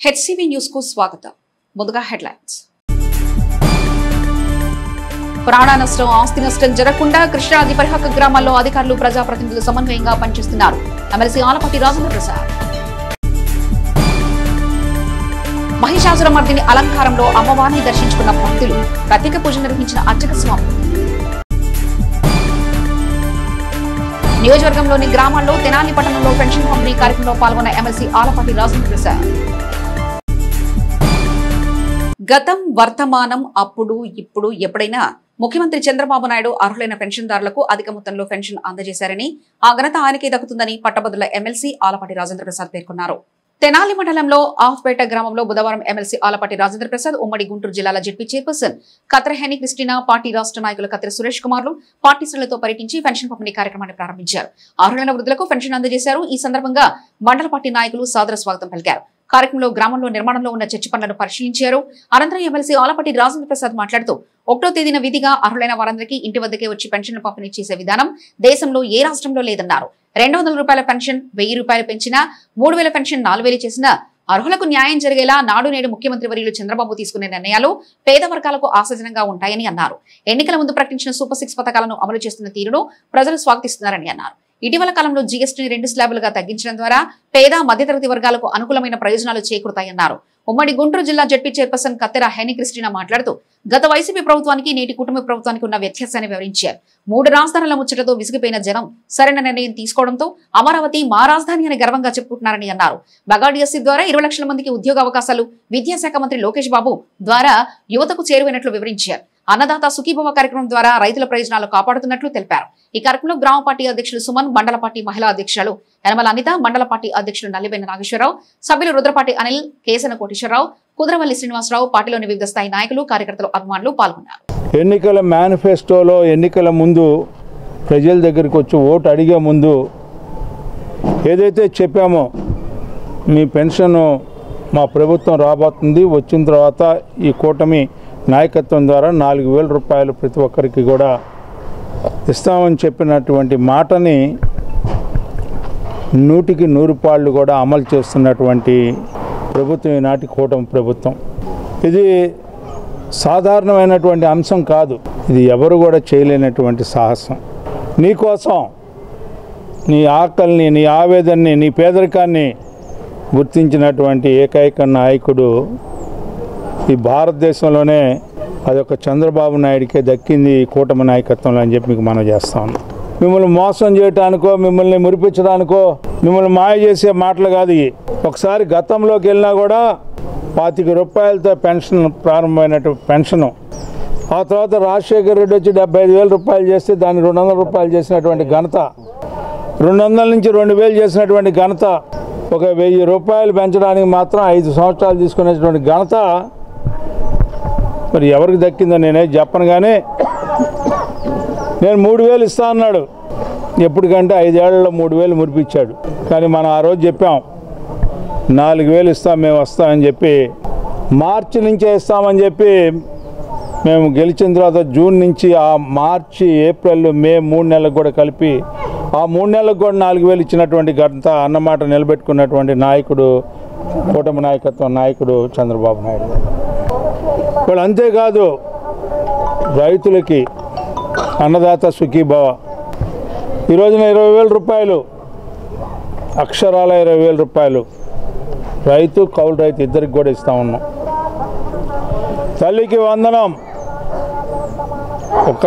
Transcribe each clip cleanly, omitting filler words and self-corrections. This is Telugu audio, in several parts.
హెచ్సివి న్యూస్ కు స్వాగతం. ముందుగా హెడ్లైన్స్. ప్రాణ నష్టం, ఆస్తి నష్టం జరగకుండా కృష్ణాది పరిహక గ్రామాల్లో అధికారులు ప్రజాప్రతినిధులు సమన్వయంగా పనిచేస్తున్నారు. ఎమ్మెల్సీ ఆలపాటి రాజేంద్ర ప్రసాద్. మహిషాసురమర్దిని అలంకారంలో అమ్మవారిని దర్శించుకున్న భక్తులు, ప్రత్యేక పూజ నిర్వహించిన అర్చక స్వామి. నియోజకవర్గంలోని గ్రామాల్లో తెనాలి పట్టణంలో పెన్షన్ పంపిణీ కార్యక్రమంలో పాల్గొన్న ఎమ్మెల్సీ ఆలపాటి రాజేంద్ర ప్రసాద్. గతం, వర్తమానం, అప్పుడు, ఇప్పుడు, ఎప్పుడైనా ముఖ్యమంత్రి చంద్రబాబు నాయుడు అర్హులైన పెన్షన్దారులకు అధిక మొత్తంలో పెన్షన్ అందజేశారని, ఆ ఘనత ఆయనకే దక్కుతుందని పట్టభద్రుల ఎమ్మెల్సీ ఆలపాటి రాజేంద్ర ప్రసాద్ పేర్కొన్నారు. తెనాలి మండలంలో ఆఫ్పేట గ్రామంలో బుధవారం ఎమ్మెల్సీ ఆలపాటి రాజేంద్ర ప్రసాద్, ఉమ్మడి గుంటూరు జిల్లాల ZP chairperson Kathera Henry Christina, party రాష్ట్ర నాయకులు కత్ర సురేష్ కుమార్లు పార్టీ శ్రేణులతో పర్యటించి పెన్షన్ పంపిణీ కార్యక్రమాన్ని ప్రారంభించారు. అర్హులైన వృద్ధులకు పెన్షన్ అందజేశారు. ఈ సందర్భంగా మండల పార్టీ నాయకులు సాదర స్వాగతం పలికారు. కార్యక్రమంలో గ్రామంలో నిర్మాణంలో ఉన్న చర్చి పనులను పరిశీలించారు. అనంతరం ఎమ్మెల్సీ ఆలపాటి రాజేంద్ర ప్రసాద్ మాట్లాడుతూ, 1వ తేదీన విధిగా అర్హులైన వారందరికీ ఇంటి వద్దకే వచ్చి పెన్షన్లు పంపిణీ చేసే విధానం దేశంలో ఏ రాష్ట్రంలో లేదన్నారు. 200 రూపాయల పెన్షన్ 1000 రూపాయలు పెంచినా, 3000 పెన్షన్ 4000 చేసినా అర్హులకు న్యాయం జరిగేలా నాడు నేడు ముఖ్యమంత్రి వర్యులు చంద్రబాబు తీసుకునే నిర్ణయాలు పేద వర్గాలకు ఆశాజనంగా ఉంటాయని అన్నారు. ఎన్నికల ముందు ప్రకటించిన సూపర్ 6 పథకాలను అమలు చేస్తున్న తీరును ప్రజలు స్వాగతిస్తున్నారని అన్నారు. ఇటీవల కాలంలో జీఎస్టీని 2 స్లాబులుగా తగ్గించడం ద్వారా పేద మధ్యతరగతి వర్గాలకు అనుకూలమైన ప్రయోజనాలు చేకూరుతాయన్నారు. ఉమ్మడి గుంటూరు జిల్లా జెడ్పీ చైర్పర్సన్ కత్తెర హెనీ క్రిస్టినా మాట్లాడుతూ, గత వైసీపీ ప్రభుత్వానికి నేటి కుటుంబ ప్రభుత్వానికి ఉన్న వ్యత్యాసాన్ని వివరించారు. 3 రాజధానుల ముచ్చటతో విసిగిపోయిన జనం సరైన నిర్ణయం తీసుకోవడంతో అమరావతి మా రాజధాని అని గర్వంగా చెప్పుకుంటున్నారని అన్నారు. మెగాడిఎస్సీ ద్వారా 20 లక్షల మందికి ఉద్యోగ అవకాశాలు విద్యాశాఖ మంత్రి లోకేష్ బాబు ద్వారా యువతకు చేరువైనట్లు వివరించారు. అన్నదాత సుఖీభవ కార్యక్రమం ద్వారా రైతుల ప్రయోజనాలు కాపాడుతున్నట్లు తెలిపారు. ఈ కార్యక్రమంలో గ్రామ పార్టీ అధ్యక్షులు సుమన్, మండల పార్టీ మహిళా అధ్యక్షులు యనమల అనిత, మండల పార్టీ అధ్యక్షులు నల్లిబెన్న నాగేశ్వరరావు, సభ్యులు రుద్రపాటి అనిల్, కేసన కోటేశ్వరరావు, కుదరవల్లి శ్రీనివాసరావు, పార్టీలోని వివిధ స్థాయి నాయకులు, కార్యకర్తలు, అభిమానులు పాల్గొన్నారు. ఎన్నికల మేనిఫెస్టోలో ఎన్నికల ముందు ప్రజల దగ్గరికి వచ్చి ఓటు అడిగే ముందు ఏదైతే చెప్పామో, మీ పెన్షన్ మా ప్రభుత్వం రాబోతుంది, వచ్చిన తర్వాత ఈ కూటమి నాయకత్వం ద్వారా 4000 రూపాయలు ప్రతి ఒక్కరికి కూడా ఇస్తామని చెప్పినటువంటి మాటని 100కి 100 పాళ్ళు కూడా అమలు చేస్తున్నటువంటి ప్రభుత్వం ఈనాటి కూటమి ప్రభుత్వం. ఇది సాధారణమైనటువంటి అంశం కాదు, ఇది ఎవరు కూడా చేయలేనటువంటి సాహసం. నీకోసం నీ ఆకలిని, నీ ఆవేదనని, నీ పేదరికాన్ని గుర్తించినటువంటి ఏకైక నాయకుడు ఈ భారతదేశంలోనే అదొక చంద్రబాబు నాయుడికే దక్కింది ఈ కూటమి నాయకత్వంలో అని చెప్పి మీకు మనం చేస్తా ఉన్నాం. మిమ్మల్ని మోసం చేయడానికో, మిమ్మల్ని మురిపించడానికో, మిమ్మల్ని మాయ చేసే మాటలు కాదు ఇవి. ఒకసారి గతంలోకి వెళ్ళినా కూడా 25 రూపాయలతో పెన్షన్ ప్రారంభమైనటువంటి పెన్షను, ఆ తర్వాత రాజశేఖర రెడ్డి వచ్చి 75,000 రూపాయలు చేస్తే దాన్ని 200 రూపాయలు చేసినటువంటి ఘనత, 200 నుంచి 2000 చేసినటువంటి ఘనత, ఒక 1000 రూపాయలు పెంచడానికి మాత్రం 5 సంవత్సరాలు తీసుకునేటువంటి ఘనత మరి ఎవరికి దక్కిందో నేనే చెప్పను. కానీ నేను 3000 ఇస్తా అన్నాడు, ఎప్పటికంటే 5 ఏళ్లలో 3000 మురిపించాడు. కానీ మనం ఆ రోజు చెప్పాం 4000 ఇస్తాం, మేము వస్తామని చెప్పి, మార్చి నుంచే ఇస్తామని చెప్పి మేము గెలిచిన తర్వాత జూన్ నుంచి ఆ మార్చి, ఏప్రిల్, మే 3 నెలలకు కూడా కలిపి ఆ 3 నెలలకు కూడా 4000 ఇచ్చినటువంటి ఘనత అన్నమాట నిలబెట్టుకున్నటువంటి నాయకుడు, కూటమి నాయకత్వం నాయకుడు చంద్రబాబు నాయుడు. వాళ్ళు అంతేకాదు, రైతులకి అన్నదాత సుఖీభవ ఈ రోజున 20,000 రూపాయలు, అక్షరాల 20,000 రూపాయలు రైతు, కౌలు రైతు ఇద్దరికి కూడా ఇస్తా ఉన్నాం. తల్లికి వందనం, ఒక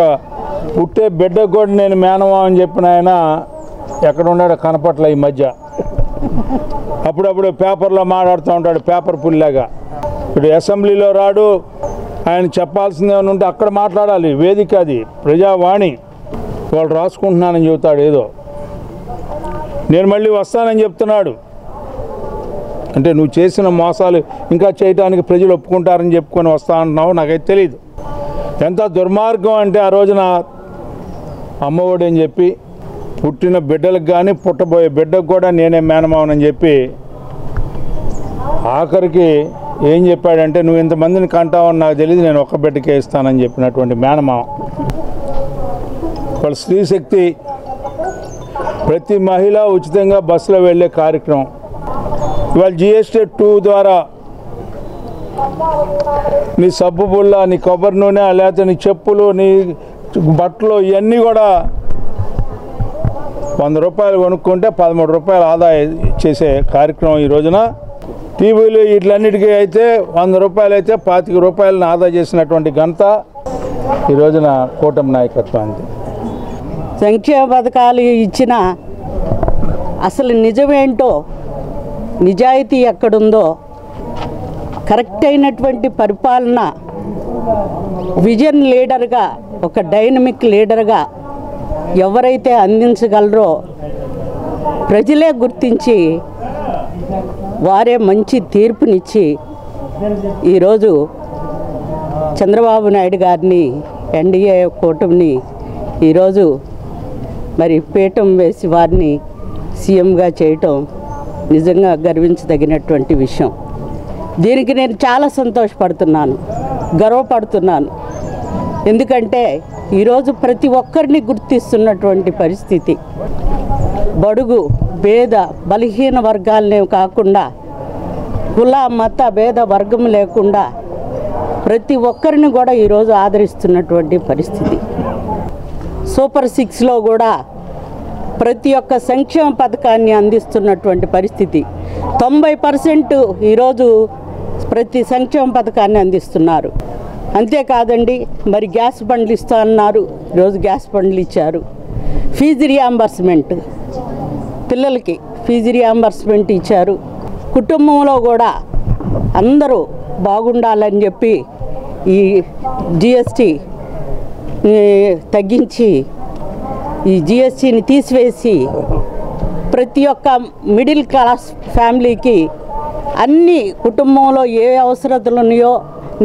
పుట్టే బిడ్డకు కూడా నేను మేనమా అని చెప్పిన ఆయన ఎక్కడ ఉన్నాడో కనపట్ల ఈ మధ్య. అప్పుడప్పుడు పేపర్లో మాట్లాడుతూ ఉంటాడు, పేపర్ పుల్లాగా. ఇప్పుడు అసెంబ్లీలో రాడు, ఆయన చెప్పాల్సింది ఏమైనా ఉంటే అక్కడ మాట్లాడాలి. వేదిక అది, ప్రజావాణి. వాళ్ళు రాసుకుంటున్నానని చెబుతాడు ఏదో. నేను మళ్ళీ వస్తానని చెప్తున్నాడు. అంటే నువ్వు చేసిన మోసాలు ఇంకా చేయడానికి ప్రజలు ఒప్పుకుంటారని చెప్పుకొని వస్తా అంటున్నావు, నాకైతే తెలియదు. ఎంత దుర్మార్గం అంటే, ఆ రోజున అమ్మఒడి అని చెప్పి పుట్టిన బిడ్డలకు కానీ పుట్టబోయే బిడ్డకు కూడా నేనే మేనమావనని చెప్పి, ఆఖరికి ఏం చెప్పాడంటే, నువ్వు ఇంతమందిని కంటావని నాకు తెలియదు, నేను ఒక్క బిడ్డకే ఇస్తానని చెప్పినటువంటి మేనమావ. వాళ్ళ స్త్రీశక్తి, ప్రతి మహిళ ఉచితంగా బస్సులో వెళ్ళే కార్యక్రమం. ఇవాళ GST 2 ద్వారా నీ సబ్బు పుల్ల, నీ కొబ్బరి నూనె, లేకపోతే నీ చెప్పులు, నీ బట్టలు ఇవన్నీ కూడా 100 రూపాయలు కొనుక్కుంటే 13 రూపాయలు ఆదా చేసే కార్యక్రమం ఈ రోజున. టీవీలు వీటిలన్నిటికీ అయితే 100 రూపాయలు అయితే 25 రూపాయలను ఆదా చేసినటువంటి ఘనత ఈ రోజున కూటమి నాయకత్వానికి. సంక్షేమ పథకాలు ఇచ్చిన అసలు నిజమేంటో, నిజాయితీ ఎక్కడుందో, కరెక్ట్ అయినటువంటి పరిపాలన, విజన్ లీడర్గా, ఒక డైనమిక్ లీడర్గా ఎవరైతే అందించగలరో ప్రజలే గుర్తించి వారే మంచి తీర్పునిచ్చి ఈరోజు చంద్రబాబు నాయుడు గారిని, ఎన్డీఏ కూటమిని ఈరోజు మరి పీఠం వేసి వారిని సీఎంగా చేయటం నిజంగా గర్వించదగినటువంటి విషయం. దీనికి నేను చాలా సంతోషపడుతున్నాను, గర్వపడుతున్నాను. ఎందుకంటే ఈరోజు ప్రతి ఒక్కరిని గుర్తిస్తున్నటువంటి పరిస్థితి. బడుగు, భేద, బలహీన వర్గాలనే కాకుండా కుల, మత భేద వర్గం లేకుండా ప్రతి ఒక్కరిని కూడా ఈరోజు ఆదరిస్తున్నటువంటి పరిస్థితి. సూపర్ 6లో కూడా ప్రతి ఒక్క సంక్షేమ పథకాన్ని అందిస్తున్నటువంటి పరిస్థితి. 90% ఈరోజు ప్రతి సంక్షేమ పథకాన్ని అందిస్తున్నారు. అంతేకాదండి, మరి గ్యాస్ బండ్లు ఇస్తా అన్నారు, ఈరోజు గ్యాస్ బండ్లు ఇచ్చారు. ఫీజు రియాంబర్స్మెంట్, పిల్లలకి ఫీజు రియాంబర్స్మెంట్ ఇచ్చారు. కుటుంబంలో కూడా అందరూ బాగుండాలని చెప్పి ఈ జిఎస్టీ తగ్గించి, ఈ జిఎస్టీని తీసివేసి ప్రతి ఒక్క మిడిల్ క్లాస్ ఫ్యామిలీకి అన్ని కుటుంబంలో ఏ అవసరతలు ఉన్నాయో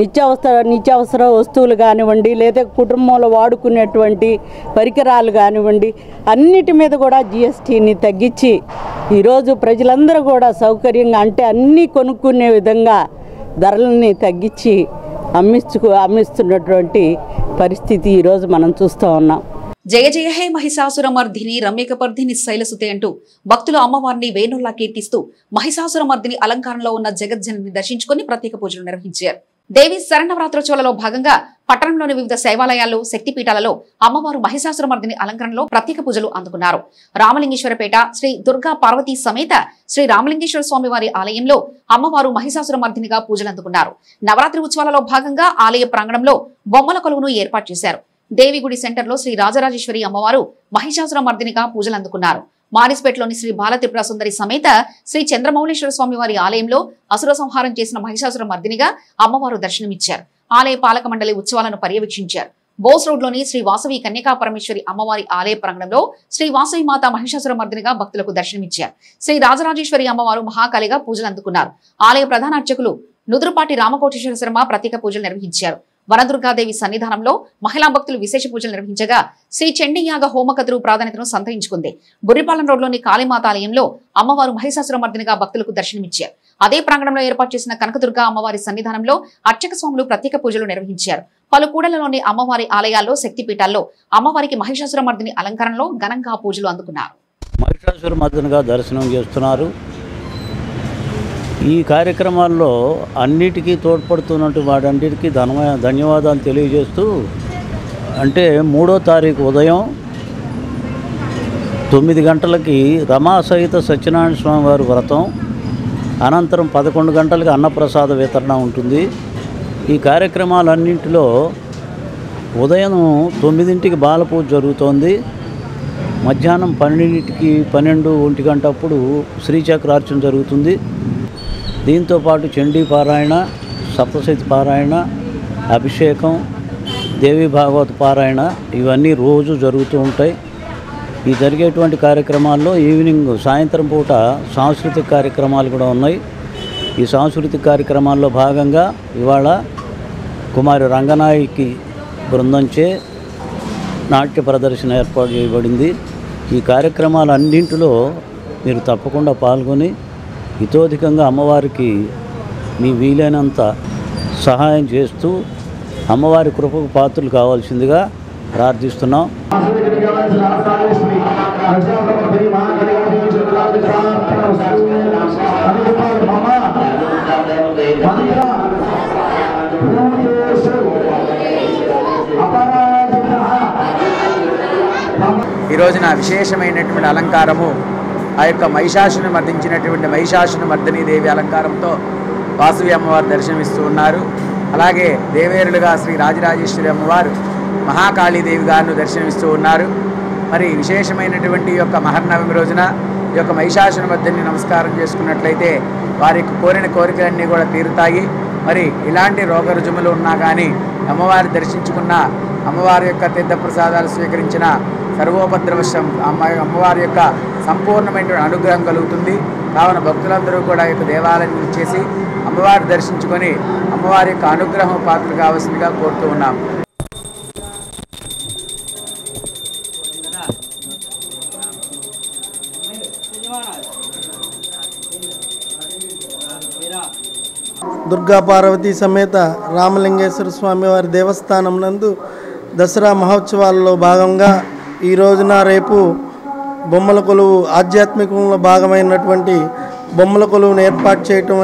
నిత్యావసర వస్తువులు కానివ్వండి, లేదా కుటుంబంలో వాడుకునేటువంటి పరికరాలు కానివ్వండి, అన్నిటి మీద కూడా జిఎస్టీని తగ్గించి ఈరోజు ప్రజలందరూ సౌకర్యంగా, అంటే అన్నీ కొనుక్కునే విధంగా ధరలని తగ్గించి అమ్మిస్తున్నటువంటి పరిస్థితి ఈరోజు మనం చూస్తూ ఉన్నాం. జయ జయ హే మహిషాసురమర్ధిని రమ్యకపర్ధిని శైలసుతే అంటూ భక్తులు అమ్మవారిని వేణుల్లా కీర్తిస్తూ మహిషాసురమర్ధిని అలంకారంలో ఉన్న జగజ్జనని దర్శించుకుని ప్రత్యేక పూజలు నిర్వహించారు. దేవి శరణవరాత్రోత్సవాలలో భాగంగా పట్టణంలోని వివిధ శైవాలయాలు, శక్తిపీఠాలలో అమ్మవారు మహిషాసురమర్ధిని అలంకరణలో ప్రత్యేక పూజలు అందుకున్నారు. రామలింగేశ్వరపేట శ్రీ దుర్గా పార్వతీ సమేత శ్రీ రామలింగేశ్వర స్వామి వారి ఆలయంలో అమ్మవారు మహిషాసురమర్ధినిగా పూజలు అందుకున్నారు. నవరాత్రి ఉత్సవాలలో భాగంగా ఆలయ ప్రాంగణంలో బొమ్మల కొలువును ఏర్పాటు చేశారు. దేవి గుడి సెంటర్లో శ్రీ రాజరాజేశ్వరి అమ్మవారు మహిషాసురమర్ధినిగా పూజలు అందుకున్నారు. మారిస్పేటలోని శ్రీ బాలత్రిపుర సుందరి సమేత శ్రీ చంద్రమౌళేశ్వర స్వామి వారి ఆలయంలో అసుర సంహారం చేసిన మహిషాసురమర్ధినిగా అమ్మవారు దర్శనమిచ్చారు. ఆలయ పాలక మండలి ఉత్సవాలను పర్యవేక్షించారు. బోస్ రోడ్లోని శ్రీ వాసవి కన్యకా పరమేశ్వరి అమ్మవారి ఆలయ ప్రాంగణంలో శ్రీ వాసవి మాత మహిషాసురమర్ధినిగా భక్తులకు దర్శనమిచ్చారు. శ్రీ రాజరాజేశ్వరి అమ్మవారు మహాకాళిగా పూజలు అందుకున్నారు. ఆలయ ప్రధాన అర్చకులు నుదురుపాటి రామకోటేశ్వర శర్మ ప్రత్యేక పూజలు నిర్వహించారు. వనదుర్గాదేవి సన్నిధానంలో మహిళా భక్తులు విశేష పూజలు నిర్వహించగా శ్రీ చండీయాగ హోమకతురు ప్రాధాన్యతను సంతరించుకుంది. బుర్రిపాలెం రోడ్లోని కాళీమాత ఆలయంలో అమ్మవారు మహిషాసురమర్ధినిగా భక్తులకు దర్శనమిచ్చారు. అదే ప్రాంగణంలో ఏర్పాటు చేసిన కనకదుర్గ అమ్మవారి సన్నిధానంలో అర్చక స్వాములు ప్రత్యేక పూజలు నిర్వహించారు. పలు కూడలలోని అమ్మవారి ఆలయాల్లో, శక్తిపీఠాల్లో అమ్మవారికి మహిషాసురమర్ధిని అలంకరణలో ఘనంగా పూజలు అందుకున్నారు. మహిషాసురమర్ధినిగా దర్శనం చేస్తున్నారు. ఈ కార్యక్రమాల్లో అన్నిటికీ తోడ్పడుతున్నట్టు వాటన్నిటికీ ధన్యవాదాలు తెలియజేస్తూ, అంటే 3వ తారీఖు ఉదయం 9 గంటలకి రమాసహిత సత్యనారాయణ స్వామి వారి వ్రతం, అనంతరం 11 గంటలకి అన్నప్రసాద వితరణ ఉంటుంది. ఈ కార్యక్రమాలన్నింటిలో ఉదయం 9ంటికి బాలపూజ జరుగుతోంది. మధ్యాహ్నం 12ంటికి 12-1 గంట అప్పుడు శ్రీచక్రార్చన జరుగుతుంది. దీంతోపాటు చండీ పారాయణ, సప్తశతి పారాయణ, అభిషేకం, దేవి భాగవత పారాయణ ఇవన్నీ రోజు జరుగుతూ ఉంటాయి. ఈ జరిగేటువంటి కార్యక్రమాల్లో సాయంత్రం పూట సాంస్కృతిక కార్యక్రమాలు కూడా ఉన్నాయి. ఈ సాంస్కృతిక కార్యక్రమాల్లో భాగంగా ఇవాళ కుమారి రంగనాయకి బృందంచే నాట్య ప్రదర్శన ఏర్పాటు చేయబడింది. ఈ కార్యక్రమాలన్నింటిలో మీరు తప్పకుండా పాల్గొని ఇతోధికంగా అమ్మవారికి మీ వీలైనంత సహాయం చేస్తూ అమ్మవారి కృపకు పాత్రలు కావాల్సిందిగా ప్రార్థిస్తున్నాం. రోజున విశేషమైనటువంటి అలంకారము ఆ యొక్క మహిషాసును మర్దించినటువంటి మహిషాసును దేవి అలంకారంతో వాసవి అమ్మవారు దర్శనమిస్తూ ఉన్నారు. అలాగే దేవేరులుగా శ్రీ రాజరాజేశ్వరి అమ్మవారు మహాకాళీదేవి గారిని దర్శనమిస్తూ ఉన్నారు. మరి విశేషమైనటువంటి ఈ యొక్క మహర్నవమి రోజున ఈ యొక్క మహిషాసును మర్దిని నమస్కారం చేసుకున్నట్లయితే వారికి కోరిన కోరికలన్నీ కూడా తీరుతాయి. మరి ఇలాంటి రోగ రుజుములు ఉన్నా కానీ అమ్మవారి దర్శించుకున్న, అమ్మవారి యొక్క తీర్థప్రసాదాలు స్వీకరించిన సర్వోపద్రవశం అమ్మవారి యొక్క సంపూర్ణమైన అనుగ్రహం కలుగుతుంది. కావున భక్తులందరూ కూడా ఈ యొక్క దేవాలయం చేసి అమ్మవారి దర్శించుకొని అమ్మవారి యొక్క అనుగ్రహం పాత్ర కావాల్సిందిగా కోరుతూ ఉన్నాం. దుర్గా పార్వతీ సమేత రామలింగేశ్వర స్వామి వారి దేవస్థానం నందు దసరా మహోత్సవాలలో భాగంగా ఈ రోజున రేపు బొమ్మల కొలువు ఆధ్యాత్మికంలో భాగమైనటువంటి బొమ్మల కొలువును ఏర్పాటు చేయటం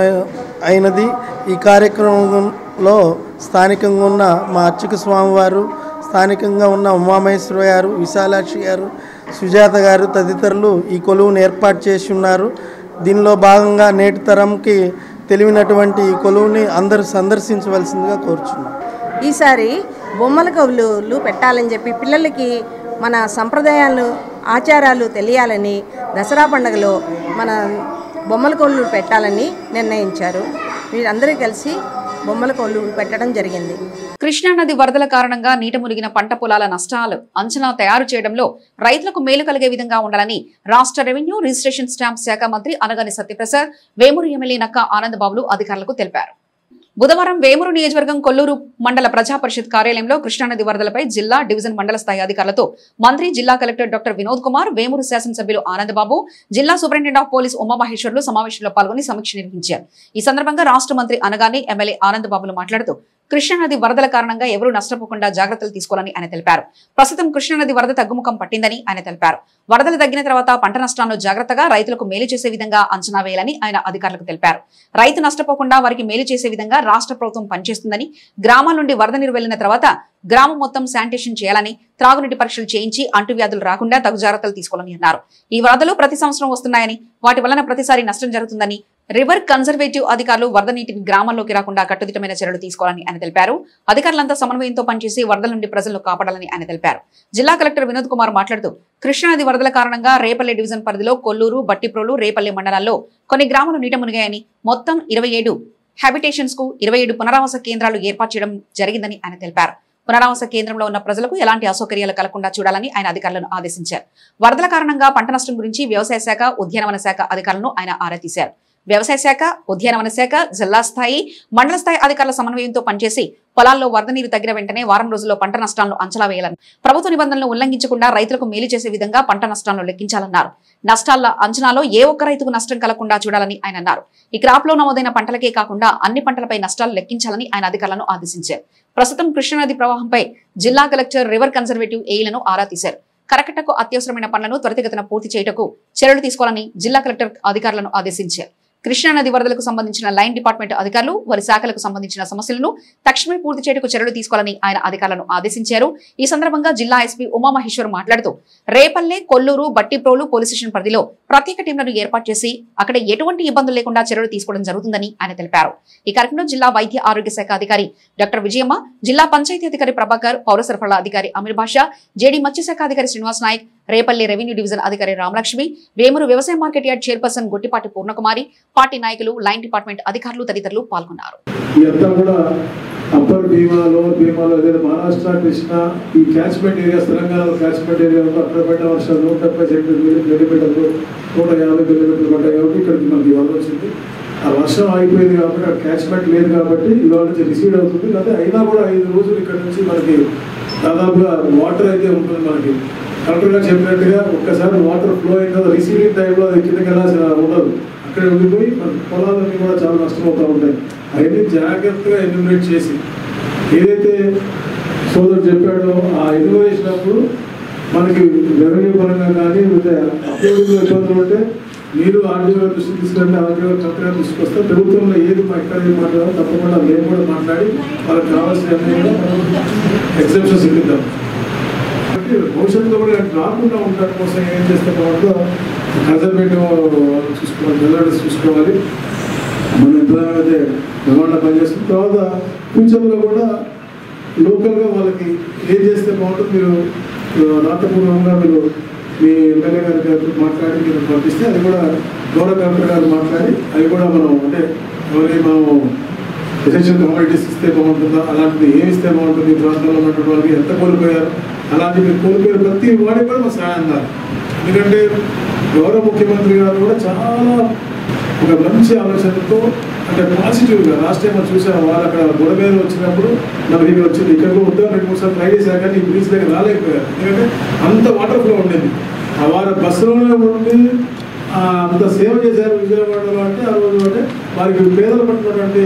అయినది. ఈ కార్యక్రమంలో స్థానికంగా ఉన్న మా అర్చక స్వామివారు, స్థానికంగా ఉన్న ఉమామహేశ్వర గారు, విశాలాక్షి గారు, సుజాత గారు తదితరులు ఈ కొలువును ఏర్పాటు చేసి ఉన్నారు. దీనిలో భాగంగా నేటి తరంకి తెలివినటువంటి ఈ కొలువుని అందరూ సందర్శించవలసిందిగా కోరుచున్నాం. ఈసారి బొమ్మల కొలువులు పెట్టాలని చెప్పి పిల్లలకి మన సంప్రదాయాలు, ఆచారాలు తెలియాలని దసరా పండుగలో మన బొమ్మల కొలువులు పెట్టాలని నిర్ణయించారు. వీరందరూ కలిసి బొమ్మల కొలువులు పెట్టడం జరిగింది. కృష్ణానది వరదల కారణంగా నీట మునిగిన పంట పొలాల నష్టాలు అంచనా తయారు చేయడంలో రైతులకు మేలు కలిగే విధంగా ఉండాలని రాష్ట్ర రెవెన్యూ రిజిస్ట్రేషన్ స్టాంప్ శాఖ మంత్రి అనగాని సత్యప్రసాద్, వేమూరు ఎమ్మెల్యే నక్కా ఆనందబాబులు అధికారులకు తెలిపారు. బుధవారం వేమూరు నియోజకవర్గం కొల్లూరు మండల ప్రజా పరిషత్ కార్యాలయంలో కృష్ణానది వరదలపై జిల్లా, డివిజన్, మండల స్థాయి అధికారులతో మంత్రి, జిల్లా కలెక్టర్ డాక్టర్ వినోద్ కుమార్, వేమూరు శాసనసభ్యులు ఆనందబాబు, జిల్లా సూపరింటెండెంట్ ఆఫ్ పోలీస్ ఉమామహేశ్వర్లు సమావేశంలో పాల్గొని సమీక్ష నిర్వహించారు. ఈ సందర్భంగా రాష్ట్ర మంత్రి అనగాని ఎమ్మెల్యే ఆనందబాబులు మాట్లాడుతూ కృష్ణానది వరదల కారణంగా ఎవరూ నష్టపోకుండా జాగ్రత్తలు తీసుకోవాలని ఆయన తెలిపారు. ప్రస్తుతం కృష్ణానది వరద తగ్గుముఖం పట్టిందని ఆయన తెలిపారు. వరదలు తగ్గిన తర్వాత పంట నష్టాలను జాగ్రత్తగా రైతులకు మేలు చేసే విధంగా అంచనా వేయాలని ఆయన అధికారులకు తెలిపారు. రైతు నష్టపోకుండా వారికి మేలు చేసే విధంగా రాష్ట్ర ప్రభుత్వం పనిచేస్తుందని, గ్రామాల నుండి వరద నీరు వెళ్లిన తర్వాత గ్రామం మొత్తం శానిటేషన్ చేయాలని, త్రాగునీటి పరీక్షలు చేయించి అంటువ్యాధులు రాకుండా తగు జాగ్రత్తలు తీసుకోవాలని అన్నారు. ఈ వరదలు ప్రతి సంవత్సరం వస్తున్నాయని, వాటి వలన ప్రతిసారి నష్టం జరుగుతుందని, రివర్ కన్జర్వేటివ్ అధికారులు వరద నీటిని గ్రామాల్లోకి రాకుండా కట్టుదిట్టమైన చర్యలు తీసుకోవాలని ఆయన తెలిపారు. అధికారులంతా సమన్వయంతో పనిచేసి వరదల నుండి ప్రజలను కాపాడాలని ఆయన తెలిపారు. జిల్లా కలెక్టర్ వినోద్ కుమార్ మాట్లాడుతూ కృష్ణానది వరదల కారణంగా రేపల్లె డివిజన్ పరిధిలో కొల్లూరు, బట్టిప్రోలు, రేపల్లె మండలాల్లో కొన్ని గ్రామాలు నీట మునిగాయని, మొత్తం 27 హ్యాబిటేషన్స్ కు 27 పునరావాస కేంద్రాలు ఏర్పాటు చేయడం జరిగిందని ఆయన తెలిపారు. పునరావాస కేంద్రంలో ఉన్న ప్రజలకు ఎలాంటి అసౌకర్యాలు కలగకుండా చూడాలని ఆయన అధికారులను ఆదేశించారు. వరదల కారణంగా పంట నష్టం గురించి వ్యవసాయ శాఖ, ఉద్యానవన శాఖ అధికారులను ఆయన ఆరా తీశారు. వ్యవసాయ శాఖ, ఉద్యానవన శాఖ, జిల్లా స్థాయి, మండల స్థాయి అధికారుల సమన్వయంతో పనిచేసి పొలాల్లో వరద నీరు తగ్గిన వెంటనే వారం రోజుల్లో పంట నష్టాలను అంచనా వేయాలని, ప్రభుత్వ నిబంధనలను ఉల్లంఘించకుండా రైతులకు మేలు చేసే విధంగా పంట నష్టాలను లెక్కించాలన్నారు. నష్టాల అంచనాలో ఏ ఒక్క రైతుకు నష్టం కలగకుండా చూడాలని ఆయన అన్నారు. ఈ క్రాప్ లో నమోదైన పంటలకే కాకుండా అన్ని పంటలపై నష్టాలు లెక్కించాలని ఆయన అధికారులను ఆదేశించారు. ప్రస్తుతం కృష్ణానది ప్రవాహంపై జిల్లా కలెక్టర్ రివర్ కన్జర్వేటివ్ ఏఈలను ఆరా తీశారు. కరకట్టకు అత్యవసరమైన పనులను త్వరితగతిన పూర్తి చేయటకు చర్యలు తీసుకోవాలని జిల్లా కలెక్టర్ అధికారులను ఆదేశించారు. కృష్ణానది వరదలకు సంబంధించిన లైన్ డిపార్ట్మెంట్ అధికారులు వారి శాఖలకు సంబంధించిన సమస్యలను తక్షణమే పూర్తి చేయటకు చర్యలు తీసుకోవాలని ఆయన అధికారులను ఆదేశించారు. ఈ సందర్భంగా జిల్లా ఎస్పీ ఉమామహేశ్వర్ మాట్లాడుతూ రేపల్లె, కొల్లూరు, బట్టిప్రోలు పోలీస్ స్టేషన్ పరిధిలో ప్రత్యేక టీంలను ఏర్పాటు చేసి అక్కడ ఎటువంటి ఇబ్బందులు లేకుండా చర్యలు తీసుకోవడం జరుగుతుందని ఆయన తెలిపారు. ఈ కార్యక్రమంలో జిల్లా వైద్య ఆరోగ్య శాఖ అధికారి డాక్టర్ విజయమ్మ, జిల్లా పంచాయతీ అధికారి ప్రభాకర్, పౌర సరఫరాల అధికారి అమీర్ బాషా, జేడీ మత్స్యశాఖ అధికారి శ్రీనివాస్ నాయక్, రేపల్లె రెవెన్యూ డివిజన్ అధికారి రామలక్ష్మి, వేమూరు వ్యవసాయ market yard chairperson Gottipati Purnakumari, party నాయకులు, లైన్ డిపార్ట్మెంట్ అధికారులు తదితరులు పాల్గొన్నారు. అప్పర్ భీమా, లోవర్ భీమాలో ఏదైనా మహారాష్ట్ర, కృష్ణ ఈ క్యాచ్మెంట్ ఏరియాస్, తెలంగాణలో క్యాచ్మెంట్ ఏరియా అక్కడ పడిన వర్షాలు 170 సెంటీమీటర్లు 150 మిల్లీమీటర్లు పడ్డాయి కాబట్టి ఇక్కడికి మనకి వరద వచ్చింది. ఆ వర్షం ఆగిపోయింది కాబట్టి అక్కడ క్యాచ్మెంట్ లేదు కాబట్టి ఇవాళ నుంచి రిసీడ్ అవుతుంది. అయితే అయినా కూడా 5 రోజులు ఇక్కడ నుంచి మనకి దాదాపుగా వాటర్ అయితే ఉంటుంది. మనకి కరెక్ట్గా చెప్పినట్టుగా ఒక్కసారి వాటర్ ఫ్లో అయిన తర్వాత రిసీవింగ్ టైంలో అది కిందకి వెళ్ళాల్సిన ఉండదు, అక్కడే ఉండిపోయి మన పొలాలన్నీ కూడా చాలా నష్టమవుతూ ఉంటాయి. అవన్నీ జాగ్రత్తగా ఎన్యూమరేట్ చేసి ఏదైతే సోదరు చెప్పాడో ఆ ఎన్యూమరేషనప్పుడు మనకి రెవెన్యూ పరంగా కానీ అప్లోడింగ్లో ఇబ్బందులు ఉంటే మీరు ఆర్డీఓ దృష్టి తీసుకెళ్ళి ఆర్డీఓ కరెక్ట్గా తీసుకొస్తే ప్రభుత్వంలో ఏది ఎక్కడ ఏది మాట్లాడాలో తప్పకుండా మేము కూడా మాట్లాడి వాళ్ళకి కావాల్సిన ఎగ్జామ్షన్స్ ఇద్దాం. కాబట్టి భవిష్యత్తులో కూడా రాకుండా ఉండడం కోసం ఏం చేస్తే బాగుంటుందో కన్సర్వేటివ్ చూసుకోవాలి. మనం ఎంతగానో అయితే భగవాన్లో పనిచేస్తున్న తర్వాత ఫ్యూచర్లో కూడా లోకల్గా వాళ్ళకి ఏం చేస్తే బాగుంటుంది మీరు రాతపూర్వకంగా మీరు మీ ఎమ్మెల్యే గారి మాట్లాడి మీరు పంపిస్తే అది కూడా గౌరవ కలెక్టర్ గారు మాట్లాడి అవి కూడా మనం అంటే మనం ఎసెన్షియల్ కమోడిటీస్ ఇస్తే బాగుంటుందా, అలాంటిది ఏమి ఇస్తే బాగుంటుంది, ఈ ప్రాంతంలో ఉన్నటువంటి వాళ్ళకి ఎంత కోల్పోయారు, అలాంటి మీరు కోల్పోయారు ప్రతి వాడికి కూడా మన సహాయం అందాలి. ఎందుకంటే గౌరవ ముఖ్యమంత్రి గారు కూడా చాలా ఒక మంచి ఆలోచనతో అంటే పాజిటివ్గా లాస్ట్ టైం మనం చూసాం. వాళ్ళు అక్కడ గొడవ మీద వచ్చినప్పుడు మనకి ఇక్కడ వచ్చింది, ఇక్కడ కూడా ఉద్యోగం 2-3 సార్లు ట్రై చేశారు కానీ ఈ బ్రిడ్జ్ దగ్గర రాలేకపోయారు. ఎందుకంటే అంత వాటర్ ఫ్లో ఉండేది. ఆ వారి బస్సులోనే ఉండి అంత సేవ చేశారు విజయవాడలో. అంటే ఆ రోజు అంటే వారికి పేదలు పట్టినటువంటి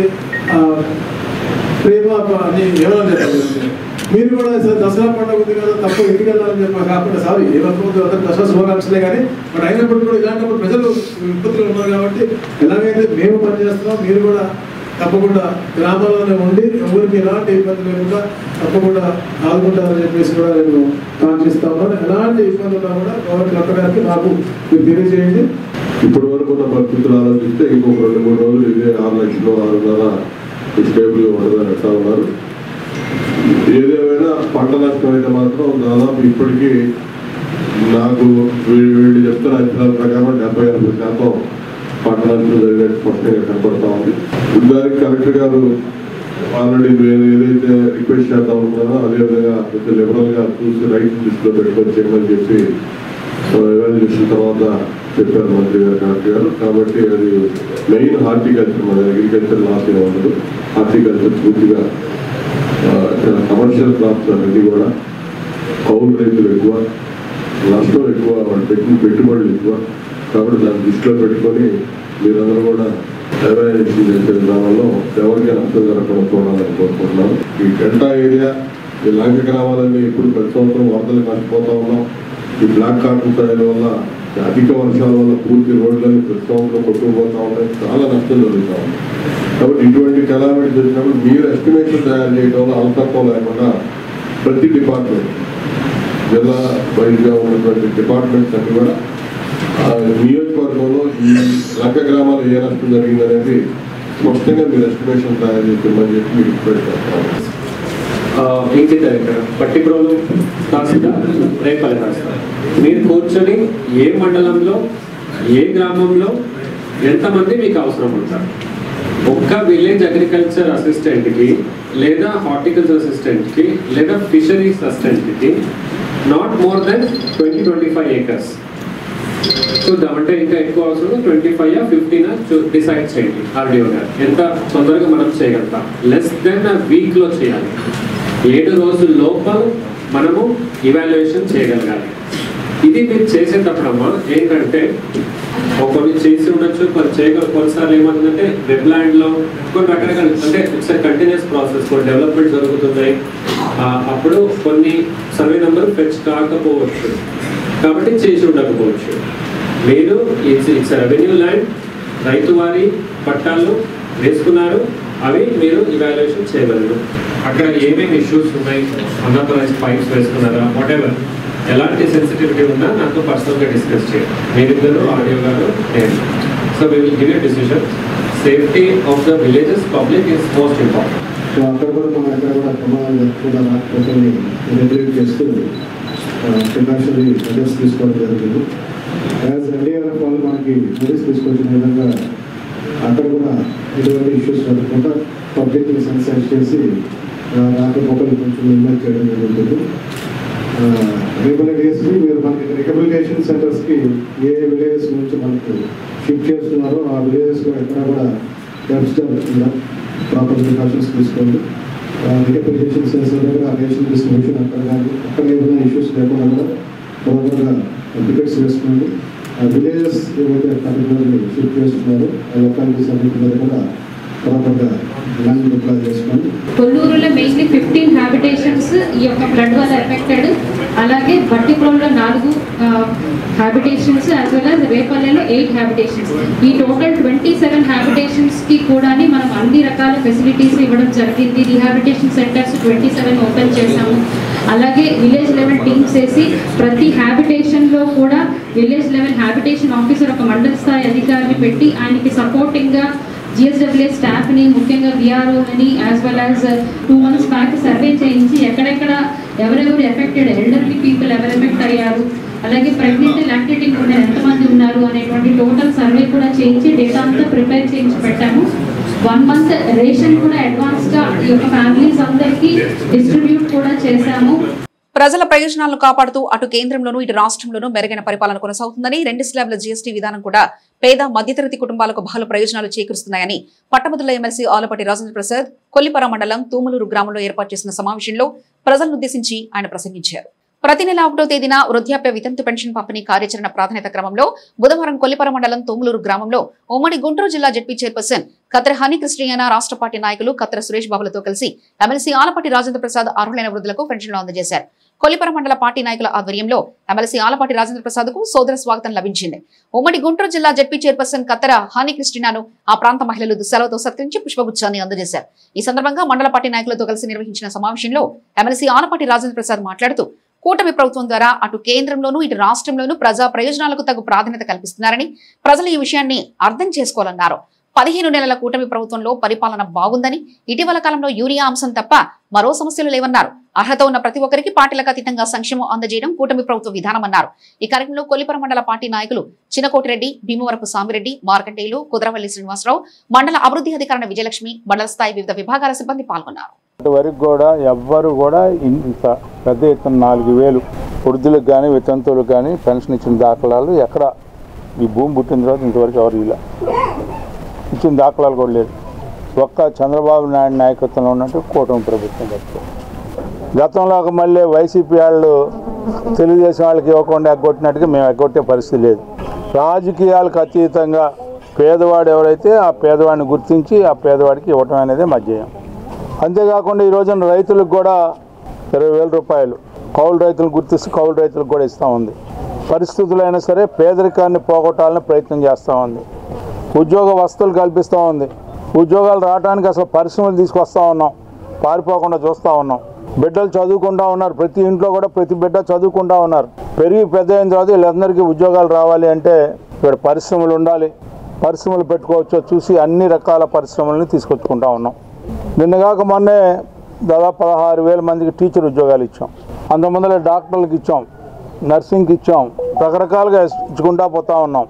ప్రేమ అని ఏమన్నా చెప్పారు. మీరు కూడా సార్ దసరా పండుగ ఉంది కదా తప్ప ఇంటికి వెళ్ళాలని చెప్పి కాకుండా సార్ ఏమనుకుంటుంది అందరూ దసరా శుభాకాంక్షలే కానీ బట్ అయినప్పటికీ కూడా ఇలాంటప్పుడు ప్రజలు విపత్తులు ఉన్నారు కాబట్టి ఎలాగైతే మేము పనిచేస్తున్నాం మీరు కూడా తప్పకుండా గ్రామాల్లోనే ఉండి ఎవరికి ఎలాంటి ఇబ్బంది లేకుండా తప్పకుండా ఆదుకుంటారని చెప్పేసి కూడా నేను కాంక్షిస్తా ఉన్నాను. ఎలాంటి ఇబ్బంది ఉన్నా కూడా గవర్నమెంట్ కలెక్టర్ గారికి నాకు మీరు తెలియజేయండి. ఇప్పటి వరకు ఉన్న పరిస్థితులు ఆలోచిస్తే ఇంకొక 2-3 రోజులు ఇదే 6 లక్షలు 6.5 స్టేబుల్గా ఉంటుందని అంటా ఉన్నారు. ఏదేమైనా పంట నష్టం అయితే మాత్రం దాదాపు ఇప్పటికీ నాకు వీళ్ళు చెప్తున్న అంచనాల ప్రకారం 70-80% పంట నష్టం జరిగినట్టు స్పష్టంగా కనపడతా ఉంది. దానికి కలెక్టర్ గారు ఆల్రెడీ ఏదైతే రిక్వెస్ట్ చేద్దాం అనుకున్నానో అదేవిధంగా కొంచెం లిబరల్గా చూసి రైట్ లిస్ట్లో పెట్టుకొని చేయమని చెప్పి ఎవాల్యుయేషన్ తర్వాత చెప్పారు మంత్రి గారు కలెక్టర్ గారు. కాబట్టి అది మెయిన్ హార్టికల్చర్, మన అగ్రికల్చర్ లాస్ ఏమి ఉండదు. హార్టికల్చర్ పూర్తిగా కమర్షియల్ క్రాప్స్ అనేది కూడా కౌలు రైతులు ఎక్కువ, నష్టం ఎక్కువ, వాళ్ళు పెట్టిన పెట్టుబడులు ఎక్కువ. కాబట్టి దాన్ని దృష్టిలో పెట్టుకొని మీరందరూ కూడా ఎవాల్యుయేషన్ చేసే విధానంలో ఎవరికీ నష్టం జరగకుండా చూడాలని కోరుకుంటున్నాను. ఈ డెల్టా ఏరియా, ఈ లంక గ్రామాలన్నీ ఇప్పుడు ప్రతి సంవత్సరం వరదలు నష్టపోతా ఉన్నాం. ఈ బ్లాక్ కార్టన్ సాయిల్ వల్ల, అధిక వర్షాల వల్ల పూర్తి రోడ్లన్నీ ప్రతి సంవత్సరం కొట్టుకుపోతా ఉన్నాయి. చాలా నష్టం జరుగుతూ ఉంది. కాబట్టి ఇటువంటి కెలామిటీస్ వచ్చినప్పుడు మీరు ఎస్టిమేషన్ తయారు చేయడంలో అవసరం లేకుండా ప్రతి డిపార్ట్మెంట్, జిల్లా వైద్యుగా ఉన్నటువంటి డిపార్ట్మెంట్స్ అన్ని కూడా నియోజకవర్గంలో ఈ లంక గ్రామాలు ఏ నష్టం జరిగిందనేది స్పష్టంగా మీరు ఎస్టిమేషన్ తయారు చేద్దామని చెప్పి మీరు పెడతారు. ఈజీ డైరెక్టర్ పట్టిప్రోలు తహసీల్దార్ రేపల్లి రాస్తారు. మీరు కూర్చొని ఏ మండలంలో ఏ గ్రామంలో ఎంతమంది మీకు అవసరం ఉంటారు, ఒక్క విలేజ్ అగ్రికల్చర్ అసిస్టెంట్కి లేదా హార్టికల్చర్ అసిస్టెంట్కి లేదా ఫిషరీస్ అసిస్టెంట్కి నాట్ మోర్ దెన్ 20-25 acres చూద్దామంటే ఇంకా ఎక్కువ అవసరం 25 or 15 డిసైడ్ చేయండి. ఆర్డీఓ గారు ఎంత తొందరగా మనం చేయగలుగుతాం. లెస్ దెన్ వీక్లో చేయాలి. 7 రోజుల లోపల మనము ఇవాల్యుయేషన్ చేయగలగాలి. ఇది మీరు చేసేటప్పుడమ్మా ఏంటంటే కొన్ని చేసి ఉండొచ్చు, కొన్ని చేయగల కొన్నిసార్లు ఏమవుతుందంటే వెబ్లాండ్లో కొన్ని రకరకాల అంటే ఇట్స్ కంటిన్యూస్ ప్రాసెస్, కొన్ని డెవలప్మెంట్ జరుగుతున్నాయి. అప్పుడు కొన్ని సర్వే నెంబర్ ఫెచ్ కాకపోవచ్చు, కాబట్టి చేసి ఉండకపోవచ్చు. మీరు ఇట్స్ రెవెన్యూ ల్యాండ్, రైతు వారి పట్టాలు వేసుకున్నారు, అవి మీరు ఇవాల్యుయేషన్ చేయగలరు. అక్కడ ఏమేమి ఇష్యూస్ ఉన్నాయి, అన్ఆథరైజ్డ్ పైప్స్ వేసుకున్నారా, వాట్ ఎవర్ ఎలాంటి సెన్సిటివిటీ ఉన్నా నాతో పర్సనల్గా డిస్కస్ చేయండి. మీరిద్దరు ఆడియో గారు నేను. So we will give a decision. Safety of the villages public is most important. అక్కడ కూడా మనం ఎక్కడ కూడా ప్రమాదాలు జరగకుండా రాకపోతే రెగ్యులేట్ చేస్తూ ప్రికాషనరీ మెజర్స్ తీసుకోవడం జరిగింది. యాజ్ ఎన్డీఆర్ఎఫ్ వాళ్ళు మనకి మెజర్స్ తీసుకొచ్చిన విధంగా అక్కడ కూడా ఎటువంటి ఇష్యూస్ జరగకుండా పబ్లిక్ని సెన్సైజ్ చేసి రాకపోకలు కొంచెం ఇన్వైట్ చేయడం జరుగుతుంది. రేపటి డేస్కి మీరు మనకి రికబిలిటేషన్ సెంటర్స్కి ఏ విలేజెస్ నుంచి మనకు షిఫ్ట్ చేస్తున్నారో ఆ విలేజెస్లో ఎక్కడ కూడా డెప్స్ జరుగుతుందా ప్రాపర్ ప్రికాషన్స్ తీసుకోండి. రికబిలిటేషన్ సెంటర్స్ దగ్గర రేషన్ డిస్ట్రిబ్యూషన్ అక్కడ కానీ అక్కడ ఏదైనా ఇష్యూస్ లేకుండా కూడా ప్రాపర్గా టికెట్స్ వేసుకోండి. విలేజెస్ ఏవైతే పర్టికులర్లీ షిఫ్ట్ చేస్తున్నారో ఆ లొకాలిటీస్ అన్నింటి మీద కూడా ప్రాపర్గా ల్యాండ్ డిప్లాయ్ చేసుకోండి. కొల్లూరులో మెయిన్లీ 15 హ్యాబిటేషన్స్ ఈ యొక్క ఫ్లడ్ వల్ల ఎఫెక్టెడ్. అలాగే బట్టిప్రోలులో 4 హ్యాబిటేషన్స్, యాజ్ వెల్ యాజ్ రేపల్లెలో 8 హ్యాబిటేషన్స్. ఈ టోటల్ 27 హ్యాబిటేషన్స్కి కూడా మనం అన్ని రకాల ఫెసిలిటీస్ ఇవ్వడం జరిగింది. రీహాబిటేషన్ సెంటర్స్ 27 ఓపెన్ చేశాము. అలాగే విలేజ్ లెవెల్ టీమ్స్ వేసి ప్రతి హ్యాబిటేషన్లో కూడా విలేజ్ లెవెల్ హ్యాబిటేషన్ ఆఫీసర్ ఒక మండల స్థాయి అధికారిని పెట్టి ఆయనకి సపోర్టింగ్గా GSWA స్టాఫ్ని ముఖ్యంగా VROని as well as 2 months back survey చేయించి ఎక్కడెక్కడ ఎవరెవరు ఎఫెక్టెడ్, ఎల్డర్లీ పీపుల్ ఎవరు ఎఫెక్ట్ అయ్యారు, అలాగే ప్రెగ్నెంట్ లాక్టేటింగ్ ఉన్న ఎంతమంది ఉన్నారు అనేటువంటి టోటల్ సర్వే కూడా చేయించి డేటా అంతా ప్రిపేర్ చేయించి పెట్టాము. 1 month రేషన్ కూడా అడ్వాన్స్గా ఈ యొక్క ఫ్యామిలీస్ అందరికీ డిస్ట్రిబ్యూట్ కూడా చేశాము. ప్రజల ప్రయోజనాలను కాపాడుతూ అటు కేంద్రంలోనూ ఇటు రాష్ట్రంలోనూ మెరుగైన పరిపాలన కొనసాగుతుందని 2 స్లాబ్ల GST విధానం కూడా పేద మధ్యతరగతి కుటుంబాలకు బహుళ ప్రయోజనాలు చేకూరుస్తున్నాయని పట్టభద్రుల ఎమ్మెల్సీ ఆలపాటి రాజేంద్ర ప్రసాద్ కొల్లిపర మండలం తూములూరు గ్రామంలో ఏర్పాటు చేసిన సమావేశంలో ప్రజలనుద్దేశించి ఆయన ప్రసంగించారు. ప్రతి నెల 1వ తేదీన వృద్ధాప్య వితంతు పెన్షన్ పంపిణీ కార్యాచరణ ప్రాధాన్యత క్రమంలో బుధవారం కొల్లిపర మండలం తూములూరు గ్రామంలో ఉమ్మడి గుంటూరు జిల్లా జడ్పీ చైర్పర్సన్ కత్ర హనీ కృష్ణయ్య రాష్ట్ర పార్టీ నాయకులు కత్ర సురేష్ బాబులతో కలిసి ఎమ్మెల్సీ ఆలపాటి రాజేంద్ర ప్రసాద్ అర్హులైన వృద్ధులకు పెన్షన్లు అందజేశారు. కొల్లిపర మండల పార్టీ నాయకుల ఆధ్వర్యంలో ఎమ్మెల్సీ ఆలపాటి రాజేంద్ర ప్రసాద్ కు సోదర స్వాగతం లభించింది. ఉమ్మడి గుంటూరు జిల్లా జడ్పీ చైర్పర్సన్ కత్తర హాని కృష్ణను ఆ ప్రాంత మహిళలు దుస్సలతో సత్కరించి పుష్పగుచ్చాన్ని అందజేశారు. ఈ సందర్భంగా మండల పార్టీ నాయకులతో కలిసి నిర్వహించిన సమావేశంలో ఎమ్మెల్సీ ఆలపాటి రాజేంద్ర ప్రసాద్ మాట్లాడుతూ కూటమి ప్రభుత్వం ద్వారా అటు కేంద్రంలోనూ ఇటు రాష్ట్రంలోనూ ప్రజా ప్రయోజనాలకు తగు ప్రాధాన్యత కల్పిస్తున్నారని ప్రజలు ఈ విషయాన్ని అర్థం చేసుకోవాలన్నారు. 15 నెలల కూటమి ప్రభుత్వంలో పరిపాలన బాగుందని, ఇటీవల కాలంలో యూరియా అంశం తప్ప మరో సమస్యలు లేవన్నారు. అర్హత ఉన్న ప్రతి ఒక్కరికి పార్టీలకు అతీతంగా సంక్షేమం అందజేయడం కూటమి ప్రభుత్వ విధానమన్నారు. ఈ కార్యక్రమంలో కొల్లిపర మండల పార్టీ నాయకులు చిన్నకోటిరెడ్డి, భీమవరపు సామిరెడ్డి, మార్కండేయులు, కుదరవల్లి శ్రీనివాసరావు, మండల అభివృద్ధి అధికారి విజయలక్ష్మి, మండల స్థాయి వివిధ విభాగాల సిబ్బంది పాల్గొన్నారు. వరకు కూడా ఎవ్వరు కూడా ఇంత పెద్ద ఎత్తున 4,000 వృద్ధులకు కానీ వితంతువులకు కానీ పెన్షన్ ఇచ్చిన దాఖలాలు ఎక్కడ ఈ భూమి పుట్టిన తర్వాత ఇంతవరకు ఎవరు ఇలా ఇచ్చిన దాఖలాలు కూడా లేదు. ఒక్క చంద్రబాబు నాయుడు నాయకత్వంలో ఉన్నట్టు కూటమి ప్రభుత్వం తప్ప. గతంలో మళ్ళీ వైసీపీ వాళ్ళు తెలుగుదేశం వాళ్ళకి ఇవ్వకుండా ఎగ్గొట్టినట్టుగా మేము ఎగ్గొట్టే పరిస్థితి లేదు. రాజకీయాలకు అతీతంగా పేదవాడు ఎవరైతే ఆ పేదవాడిని గుర్తించి ఆ పేదవాడికి ఇవ్వటం అనేది మా ధ్యేయం. అంతేకాకుండా ఈ రోజున రైతులకు కూడా 20,000 రూపాయలు కౌలు రైతులను గుర్తిస్తూ కౌలు రైతులకు కూడా ఇస్తూ ఉంది. పరిస్థితులైనా సరే పేదరికాన్ని పోగొట్టాలని ప్రయత్నం చేస్తూ ఉంది. ఉద్యోగ వసతులు కల్పిస్తూ ఉంది. ఉద్యోగాలు రావడానికి అసలు పరిశ్రమలు తీసుకొస్తూ ఉన్నాం, పారిపోకుండా చూస్తూ ఉన్నాం. బిడ్డలు చదువుకుంటూ ఉన్నారు, ప్రతి ఇంట్లో కూడా ప్రతి బిడ్డ చదువుకుంటూ ఉన్నారు. పెరిగి పెద్ద అయిన తర్వాత వీళ్ళందరికీ ఉద్యోగాలు రావాలి అంటే ఇక్కడ పరిశ్రమలు ఉండాలి, పరిశ్రమలు పెట్టుకోవచ్చో చూసి అన్ని రకాల పరిశ్రమలను తీసుకొచ్చుకుంటూ ఉన్నాం. నిన్నగాక మొన్నే దాదాపు 16,000 మందికి టీచర్ ఉద్యోగాలు ఇచ్చాం. అంతమందిలో డాక్టర్లకు ఇచ్చాం, నర్సింగ్కి ఇచ్చాం, రకరకాలుగా ఇచ్చుకుంటూ పోతూ ఉన్నాం.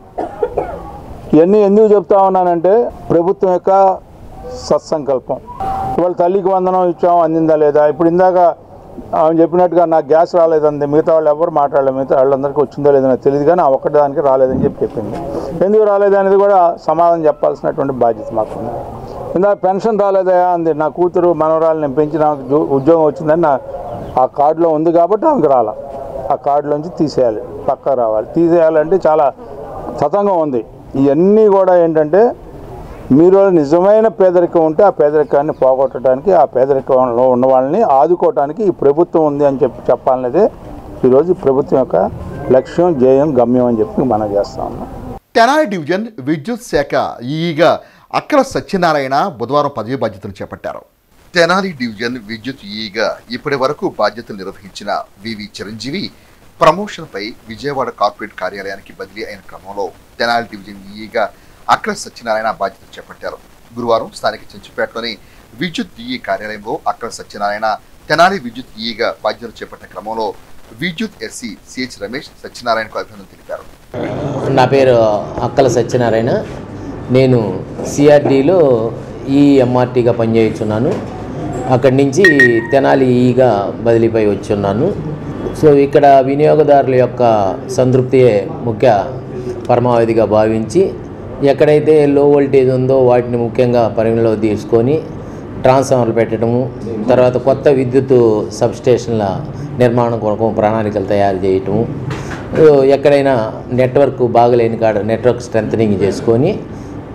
ఇవన్నీ ఎందుకు చెప్తా ఉన్నానంటే ప్రభుత్వం యొక్క సత్సంకల్పం. ఇవాళ తల్లికి వందనం ఇచ్చాం, అందిందా లేదా? ఇప్పుడు ఇందాక ఆమె చెప్పినట్టుగా నాకు గ్యాస్ రాలేదండి, మిగతా వాళ్ళు ఎవరు మాట్లాడలేదు, మిగతా వాళ్ళందరికీ వచ్చిందో లేదో నాకు తెలియదు, కానీ ఒక్కటి దానికి రాలేదని చెప్పింది. ఎందుకు రాలేదనేది కూడా సమాధానం చెప్పాల్సినటువంటి బాధ్యత మాకుంది. ఇందాక పెన్షన్ రాలేదా అంది, నా కూతురు మనవరాలు నేను పెంచి నాకు ఉద్యోగం వచ్చిందని ఆ కార్డులో ఉంది కాబట్టి ఆమెకు రాలా. ఆ కార్డులోంచి తీసేయాలి, పక్కా రావాలి. తీసేయాలంటే చాలా తతంగం ఉంది. ఇవన్నీ కూడా ఏంటంటే మీరు నిజమైన పేదరికం ఉంటే ఆ పేదరికాన్ని పోగొట్టడానికి, ఆ పేదరికంలో ఉన్న వాళ్ళని ఆదుకోవడానికి ఈ ప్రభుత్వం ఉంది అని చెప్పాలనేదే ఈరోజు ప్రభుత్వం యొక్క లక్ష్యం, ధ్యేయం, గమ్యం అని చెప్పి మనం చేస్తా ఉన్నాం. తెనాలి డివిజన్ విద్యుత్ శాఖ ఈఈగా అక్కల సత్యనారాయణ బుధవారం పదవి బాధ్యతలు చేపట్టారు. తెనాలి డివిజన్ విద్యుత్ ఈఈగా ఇప్పటి వరకు బాధ్యతలు నిర్వహించిన వివి చిరంజీవి ప్రమోషన్పై విజయవాడ కార్పొరేట్ కార్యాలయానికి బదిలీ అయిన క్రమంలో తెనాలి డివిజన్ ఈఈగా అక్కల సత్యనారాయణ బాధ్యతలు చేపట్టారు. గురువారం స్థానిక చెంచుపేటలోని విద్యుత్ ఈఈ కార్యాలయంలో అక్కల సత్యనారాయణ తెనాలి విద్యుత్ ఈఈగా బాధ్యతలు చేపట్టిన క్రమంలో విద్యుత్ ఎస్సీ సిహెచ్ రమేష్ సత్యనారాయణకు అభినందనలు తెలిపారు. నా పేరు అక్కల సత్యనారాయణ. నేను సిఆర్డీలో ఈఎంఆర్టీగా పనిచేస్తున్నాను. అక్కడి నుంచి తెనాలి ఈగా బదిలీపై వచ్చున్నాను. సో ఇక్కడ వినియోగదారుల యొక్క సంతృప్తియే ముఖ్య పరమావధిగా భావించి ఎక్కడైతే లో వోల్టేజ్ ఉందో వాటిని ముఖ్యంగా పరిగణలో తీసుకొని ట్రాన్స్ఫార్మర్లు పెట్టడము, తర్వాత కొత్త విద్యుత్ సబ్స్టేషన్ల నిర్మాణం కొరకు ప్రణాళికలు తయారు చేయటము, ఎక్కడైనా నెట్వర్క్ బాగలేని కాడ నెట్వర్క్ స్ట్రెంథనింగ్ చేసుకొని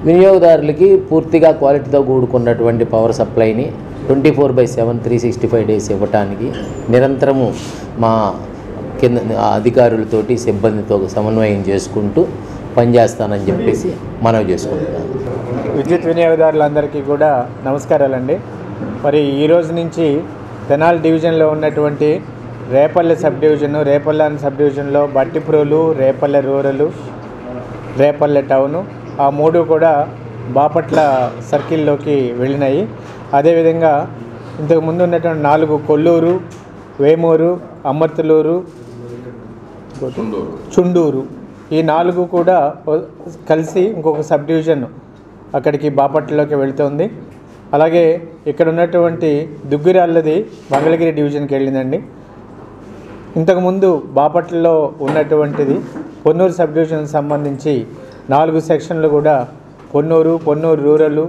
వినియోగదారులకి పూర్తిగా క్వాలిటీతో కూడుకున్నటువంటి పవర్ సప్లైని 24/7 365 డేస్ ఇవ్వటానికి నిరంతరము మా కింద అధికారులతోటి సిబ్బందితో సమన్వయం చేసుకుంటూ పనిచేస్తానని చెప్పేసి మనవి చేసుకుంటున్నాను. విద్యుత్ వినియోగదారులందరికీ కూడా నమస్కారాలండి. మరి ఈరోజు నుంచి తెనాలి డివిజన్లో ఉన్నటువంటి Repalle sub division, Repalle sub డివిజన్లో బట్టిప్రోలు, రేపల్లె రూరలు, రేపల్లె టౌను, ఆ 3 కూడా బాపట్ల సర్కిల్లోకి వెళ్ళినాయి. అదేవిధంగా ఇంతకుముందు ఉన్నటువంటి 4 కొల్లూరు, వేమూరు, అమర్తలూరు, చుండూరు, ఈ 4 కూడా కలిసి ఇంకొక సబ్ డివిజన్ అక్కడికి బాపట్లలోకి వెళుతుంది. అలాగే ఇక్కడ ఉన్నటువంటి దుగ్గిరాళ్ళది మంగళగిరి డివిజన్కి వెళ్ళిందండి. ఇంతకుముందు బాపట్లలో ఉన్నటువంటిది పొన్నూరు సబ్ డివిజన్కి సంబంధించి 4 సెక్షన్లు కూడా పొన్నూరు రూరలు,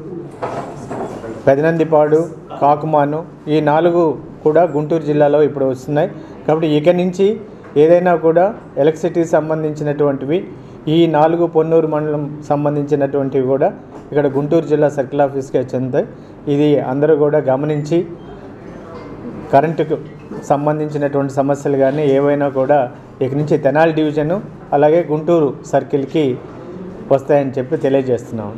పెదనందిపాడు, కాకుమాను, ఈ 4 కూడా గుంటూరు జిల్లాలో ఇప్పుడు వస్తున్నాయి. కాబట్టి ఇక నుంచి ఏదైనా కూడా ఎలక్ట్రిసిటీకి సంబంధించినటువంటివి ఈ 4 పొన్నూరు మండలం సంబంధించినటువంటివి కూడా ఇక్కడ గుంటూరు జిల్లా సర్కిల్ ఆఫీస్కే చెందుతాయి. ఇది అందరూ కూడా గమనించి కరెంటుకు సంబంధించినటువంటి సమస్యలు కానీ ఏవైనా కూడా ఇక నుంచి తెనాలి డివిజను అలాగే గుంటూరు సర్కిల్కి వస్తాయని చెప్పి తెలియజేస్తున్నాం.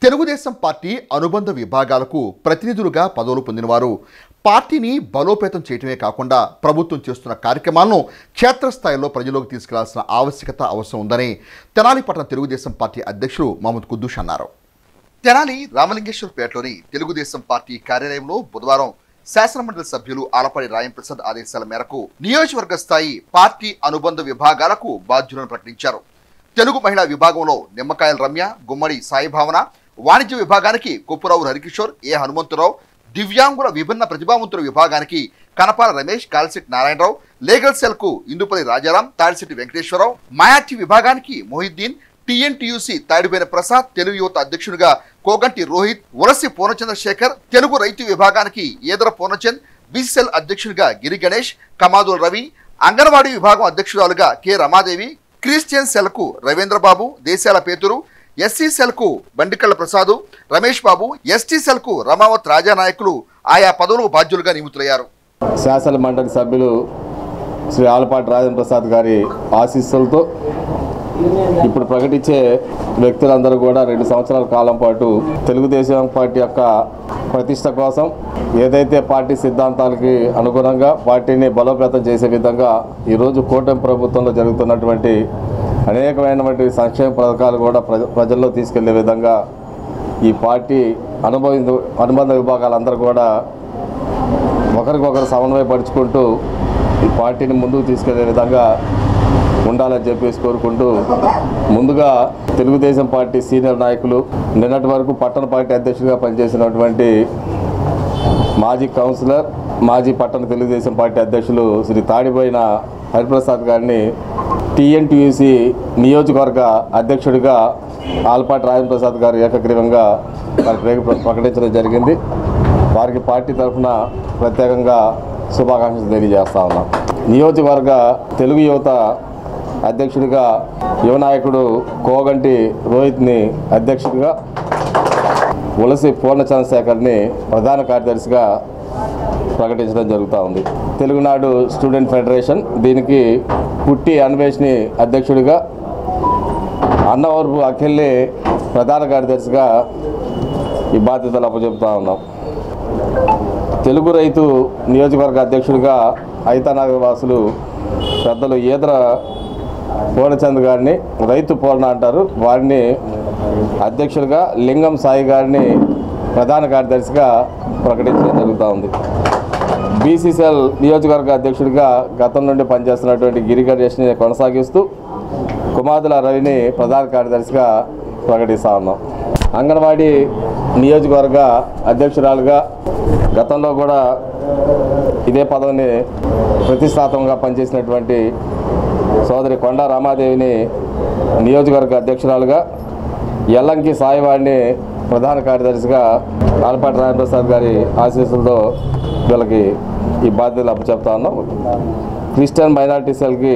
తెలుగుదేశం పార్టీ అనుబంధ విభాగాలకు ప్రతినిధులుగా పదవులు పొందినవారు పార్టీని బలోపేతం చేయటమే కాకుండా ప్రభుత్వం చేస్తున్న కార్యక్రమాలను క్షేత్రస్థాయిలో ప్రజల్లోకి తీసుకెళ్లాల్సిన ఆవశ్యకత అవసరం ఉందని తెనాలి పట్టణ తెలుగుదేశం పార్టీ అధ్యక్షుడు మహమ్మద్ కుద్దూష్ అన్నారు. తెనాలి రామలింగేశ్వరపేటలోని తెలుగుదేశం పార్టీ కార్యాలయంలో బుధవారం శాసనమండలి సభ్యులు ఆలపాడి రాయం ప్రసాద్ ఆదేశాల మేరకు నియోజకవర్గ స్థాయి పార్టీ అనుబంధ విభాగాలకు బాధ్యులను ప్రకటించారు. తెలుగు మహిళా విభాగంలో నిమ్మకాయల రమ్య, గుమ్మడి సాయిభావన, వాణిజ్య విభాగానికి కొప్పురావు హరికిషోర్, ఏ హనుమంతరావు, దివ్యాంగుల విభిన్న ప్రతిభావంతుల విభాగానికి కనపాల రమేష్, కాల్సిట్ నారాయణరావు, లీగల్ సెల్ కు ఇందుపల్లి రాజారాం, తాడిశెట్టి వెంకటేశ్వరరావు, మాయాటి విభాగానికి మొహిద్దీన్, టీఎన్టీయూసీ తాడిపోయిన ప్రసాద్, తెలుగు యువత అధ్యక్షుడిగా కోగంటి రోహిత్, ఉరసి పూర్ణచంద్రశేఖర్, తెలుగు రైతు విభాగానికి ఏదర పూర్ణచంద్, బీసీఎల్ అధ్యక్షుడిగా గిరి గణేష్, కమాదుల రవి, అంగన్వాడీ విభాగం అధ్యక్షురాలుగా కె రమాదేవి, క్రిస్టియన్ సెల్ కు రవీంద్రబాబు, దేశాల పేతురు, ఎస్సీ సెల్ కు బండికళ్ల ప్రసాదు, రమేష్ బాబు, ఎస్టీ సెల్ కు రమావత్ రాజానాయకులు ఆయా పదవులకు బాధ్యులుగా నియమితులయ్యారు. శాసన మండలి సభ్యులు శ్రీ ఆలపాటి రాజేంద్ర ప్రసాద్ గారి ఆశీస్సులతో ఇప్పుడు ప్రకటించే వ్యక్తులందరూ కూడా 2 సంవత్సరాల కాలం పాటు తెలుగుదేశం పార్టీ యొక్క ప్రతిష్ట కోసం ఏదైతే పార్టీ సిద్ధాంతాలకి అనుగుణంగా పార్టీని బలోపేతం చేసే విధంగా ఈరోజు కూటమి ప్రభుత్వంలో జరుగుతున్నటువంటి అనేకమైనటువంటి సంక్షేమ పథకాలు కూడా ప్రజల్లో తీసుకెళ్లే విధంగా ఈ పార్టీ అనుబంధ విభాగాలందరూ కూడా ఒకరికొకరు సమన్వయపరుచుకుంటూ ఈ పార్టీని ముందుకు తీసుకెళ్లే విధంగా ఉండాలని చెప్పేసి కోరుకుంటూ ముందుగా తెలుగుదేశం పార్టీ సీనియర్ నాయకులు నిన్నటి వరకు పట్టణ పార్టీ అధ్యక్షుడిగా పనిచేసినటువంటి మాజీ కౌన్సిలర్, మాజీ పట్టణ తెలుగుదేశం పార్టీ అధ్యక్షులు శ్రీ తాడిపోయిన హరిప్రసాద్ గారిని టీఎన్టీయూసీ నియోజకవర్గ అధ్యక్షుడిగా ఆలపాటి రాజేంద్ర ప్రసాద్ గారు ఏకగ్రీవంగా వారికి ప్రకటించడం జరిగింది. వారికి పార్టీ తరఫున ప్రత్యేకంగా శుభాకాంక్షలు తెలియజేస్తా ఉన్నాం. నియోజకవర్గ తెలుగు యువత అధ్యక్షుడిగా యువ నాయకుడు కోగంటి రోహిత్ని అధ్యక్షుడిగా, ఉలసి పూర్ణచంద్రశేఖర్ని ప్రధాన కార్యదర్శిగా ప్రకటించడం జరుగుతూ ఉంది. తెలుగునాడు స్టూడెంట్ ఫెడరేషన్ దీనికి పుట్టి అన్వేష్ని అధ్యక్షుడిగా, అన్నవరపు అఖిల్ని ప్రధాన కార్యదర్శిగా ఈ బాధ్యతలు అప్పచెప్తా ఉన్నాం. తెలుగు రైతు నియోజకవర్గ అధ్యక్షుడిగా ఐతానగర్ వాసులు పెద్దలు ఈదర పూర్ణచంద్ గారిని, రైతు పూర్ణ అంటారు, వారిని అధ్యక్షుడిగా, లింగం సాయి గారిని ప్రధాన కార్యదర్శిగా ప్రకటించడం జరుగుతూ ఉంది. బీసీసీఎల్ నియోజకవర్గ అధ్యక్షుడిగా గతం నుండి పనిచేస్తున్నటువంటి గిరి గణేష్ని కొనసాగిస్తూ కుమాదుల రవిని ప్రధాన కార్యదర్శిగా ప్రకటిస్తూ ఉన్నాం. అంగన్వాడీ నియోజకవర్గ అధ్యక్షురాలుగా గతంలో కూడా ఇదే పదవిని ప్రతిష్టాత్మకంగా పనిచేసినటువంటి సోదరి కొండా రామాదేవిని నియోజకవర్గ అధ్యక్షురాలుగా, ఎల్లంకి సాయివాడిని ప్రధాన కార్యదర్శిగా ఆలపాటి రామప్రసాద్ గారి ఆశీస్సులతో వీళ్ళకి ఈ బాధ్యతలు అప్పచెప్తా ఉన్నాం. క్రిస్టియన్ మైనారిటీ సెల్కి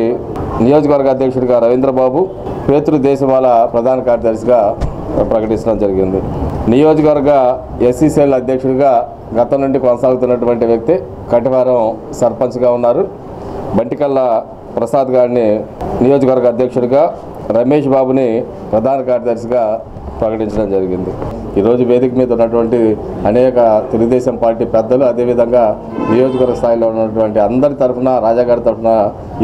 నియోజకవర్గ అధ్యక్షుడిగా రవీంద్రబాబు, పేతురు దేశవాళ ప్రధాన కార్యదర్శిగా ప్రకటించడం జరిగింది. నియోజకవర్గ ఎస్సీసీఎల్ అధ్యక్షుడిగా గతం నుండి కొనసాగుతున్నటువంటి వ్యక్తి కటివారం సర్పంచ్గా ఉన్నారు. బంటికల్ల ప్రసాద్ గారిని నియోజకవర్గ అధ్యక్షుడిగా, రమేష్ బాబుని ప్రధాన కార్యదర్శిగా ప్రకటించడం జరిగింది. ఈరోజు వేదిక మీద ఉన్నటువంటి అనేక తెలుగుదేశం పార్టీ పెద్దలు, అదేవిధంగా నియోజకవర్గ స్థాయిలో ఉన్నటువంటి అందరి తరఫున, రాజాగారి తరఫున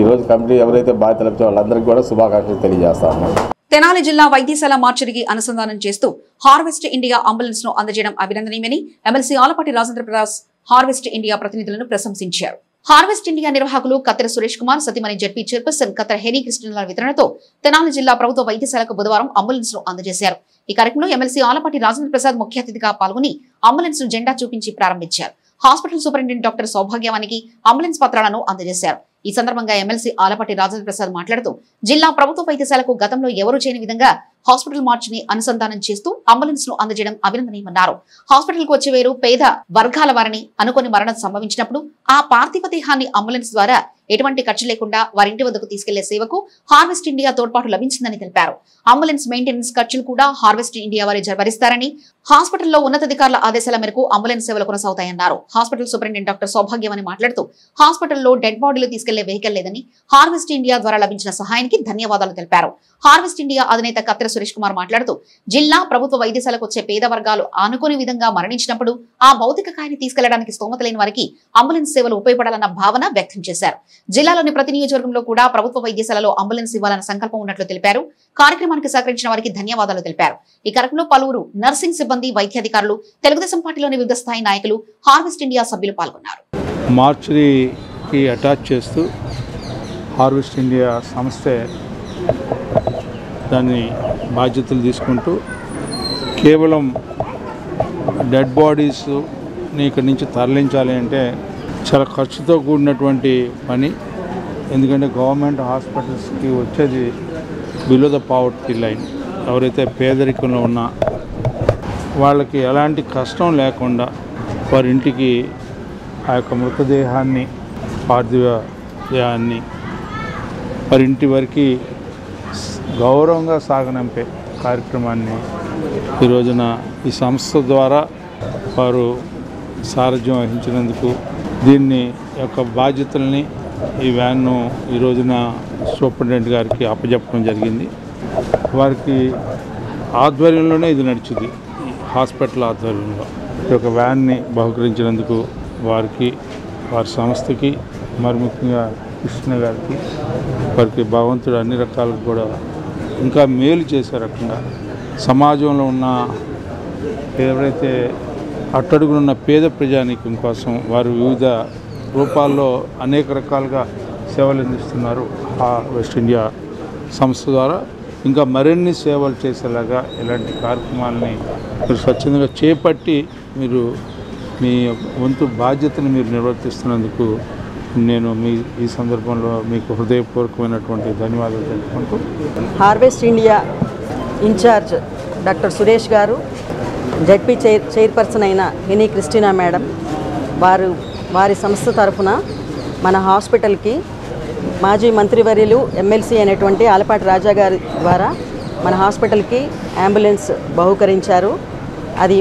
ఈరోజు కమిటీ ఎవరైతే బాధ్యతలు ఇచ్చారో వాళ్ళందరికీ కూడా శుభాకాంక్షలు తెలియజేస్తా ఉన్నాం. తెనాలి జిల్లా వైద్యశాల మార్చరికి అనుసంధానం చేస్తూ హార్వెస్ట్ ఇండియా అంబులెన్స్ ను అందజేయడం అభినందనీయమని MLC Alapati Rajendra Prasad harvest India ప్రతినిధులను ప్రశంసించారు. హార్వెస్ట్ ఇండియా నిర్వాహకులు కత్తెర సురేష్ కుమార్, సతీమణి జడ్పీ చైర్పర్సన్ కత్తెర హెనీ కృష్ణల వితరణతో తెనాలి జిల్లా ప్రభుత్వ వైద్యశాలకు బుధవారం అంబులెన్స్ ను అందజేశారు. ఈ కార్యక్రమంలో ఎమ్మెల్సీ ఆలపాటి రాజేంద్ర ప్రసాద్ ముఖ్య అతిథిగా పాల్గొని అంబులెన్స్ ను జెండా చూపించి ప్రారంభించారు. హాస్పిటల్ సూపరింటెండెంట్ డాక్టర్ సౌభాగ్యవానికి అంబులెన్స్ పత్రాలను అందజేశారు. ఈ సందర్భంగా ఎమ్మెల్సీ ఆలపాటి రాజేంద్ర ప్రసాద్ మాట్లాడుతూ జిల్లా ప్రభుత్వ వైద్యశాలకు గతంలో ఎవరూ చేయని విధంగా హాస్పిటల్ మార్చిని అనుసంధానం చేస్తూ అంబులెన్స్ ను అందజేయడం అభినందనీయమన్నారు. హాస్పిటల్ కు వచ్చే వేరు పేద వర్గాల వారిని అనుకోని మరణం సంభవించినప్పుడు ఆ పార్థివ దేహాన్ని అంబులెన్స్ ద్వారా ఎటువంటి ఖర్చు లేకుండా వారింటి వద్దకు తీసుకెళ్లే సేవకు హార్వెస్ట్ ఇండియా తోడ్పాటు లభించిందని తెలిపారు. అంబులెన్స్ మెయింటెనెన్స్ ఖర్చులు కూడా హార్వెస్ట్ ఇండియా వారి భరిస్తారని, హాస్పిటల్లో ఉన్నతాధికారుల ఆదేశాల మేరకు అంబులెన్స్ సేవలు కొనసాగుతాయన్నారు. హాస్పిటల్ సూపరింటెండెంట్ డాక్టర్ సౌభాగ్యమని మాట్లాడుతూ హాస్పిటల్లో డెడ్ బాడీలు తీసుకెళ్లే వెహికల్ లేదని, హార్వెస్ట్ ఇండియా ద్వారా లభించిన సహాయానికి ధన్యవాదాలు తెలిపారు. హార్వెస్ట్ ఇండియా అధినేత కత్తెర సురేష్ కుమార్ మాట్లాడుతూ జిల్లా ప్రభుత్వ వైద్యశాలకు వచ్చే పేద వర్గాలు అనుకోని విధంగా మరణించినప్పుడు ఆ భౌతిక కాయాన్ని తీసుకెళ్లడానికి స్తోమత లేని వారికి అంబులెన్స్ సేవలు ఉపయోగపడాలన్న భావన వ్యక్తం చేశారు. జిల్లాలోని ప్రతి నియోజకవర్గంలో కూడా ప్రభుత్వ వైద్యశాలలో అంబులెన్స్ ఇవ్వాలన్న సంకల్పం ఉన్నట్లు తెలిపారు. కార్యక్రమానికి సహకరించిన వారికి ధన్యవాదాలు తెలిపారు. ఈ కార్యక్రమంలో పలువురు నర్సింగ్ సిబ్బంది, వైద్యాధికారులు, తెలుగుదేశం పార్టీలోని వివిధ స్థాయి నాయకులు, హార్వెస్ట్ ఇండియా సభ్యులు పాల్గొన్నారు. మార్చరీకి అటాచ్ చేస్తూ హార్వెస్ట్ ఇండియా సంస్థే దాన్ని బాధ్యతలు తీసుకుంటూ కేవలం డెడ్ బాడీస్ని ఇక్కడి నుంచి తరలించాలి అంటే చాలా ఖర్చుతో కూడినటువంటి పని. ఎందుకంటే గవర్నమెంట్ హాస్పిటల్స్కి వచ్చేది బిలో ద పావర్టీ లైన్. ఎవరైతే పేదరికంలో ఉన్నా వాళ్ళకి ఎలాంటి కష్టం లేకుండా వారి ఇంటికి ఆ యొక్క మృతదేహాన్ని, పార్థివ దేహాన్ని వారి ఇంటి వరకు గౌరవంగా సాగనంపే కార్యక్రమాన్ని ఈ రోజున ఈ సంస్థ ద్వారా వారు సారథ్యం వహించినందుకు, దీన్ని యొక్క బాధ్యతల్ని ఈ వ్యాన్ను ఈ రోజున సూపరింటెండెంట్ గారికి అప్పచెప్పడం జరిగింది. వారికి ఆధ్వర్యంలోనే ఇది నడిచింది, హాస్పిటల్ ఆధ్వర్యంలో. ఈ యొక్క వ్యాన్ని బహుకరించినందుకు వారికి, వారి సంస్థకి, మరి ముఖ్యంగా కృష్ణ గారికి, వారికి భగవంతుడు అన్ని రకాలకు కూడా ఇంకా మేలు చేసే రకంగా సమాజంలో ఉన్న ఎవరైతే అట్టడుగునున్న పేద ప్రజానీకం కోసం వారు వివిధ రూపాల్లో అనేక రకాలుగా సేవలు అందిస్తున్నారు. వెస్ట్ ఇండియా సంస్థ ద్వారా ఇంకా మరిన్ని సేవలు చేసేలాగా ఇలాంటి కార్యక్రమాలని మీరు స్వచ్ఛందంగా చేపట్టి మీరు మీ వంతు బాధ్యతను మీరు నిర్వర్తిస్తున్నందుకు నేను ఈ సందర్భంలో మీకు హృదయపూర్వకమైనటువంటి ధన్యవాదాలు తెలుపుకుంటూ, Harvest India in charge doctor Suresh garu, ZP chairperson అయిన హెనీ క్రిస్టినా మేడం వారి సంస్థ తరఫున మన హాస్పిటల్కి మాజీ మంత్రివర్యులు ఎమ్మెల్సీ అయినటువంటి ఆలపాటి రాజా గారి ద్వారా మన హాస్పిటల్కి అంబులెన్స్ బహుకరించారు. అది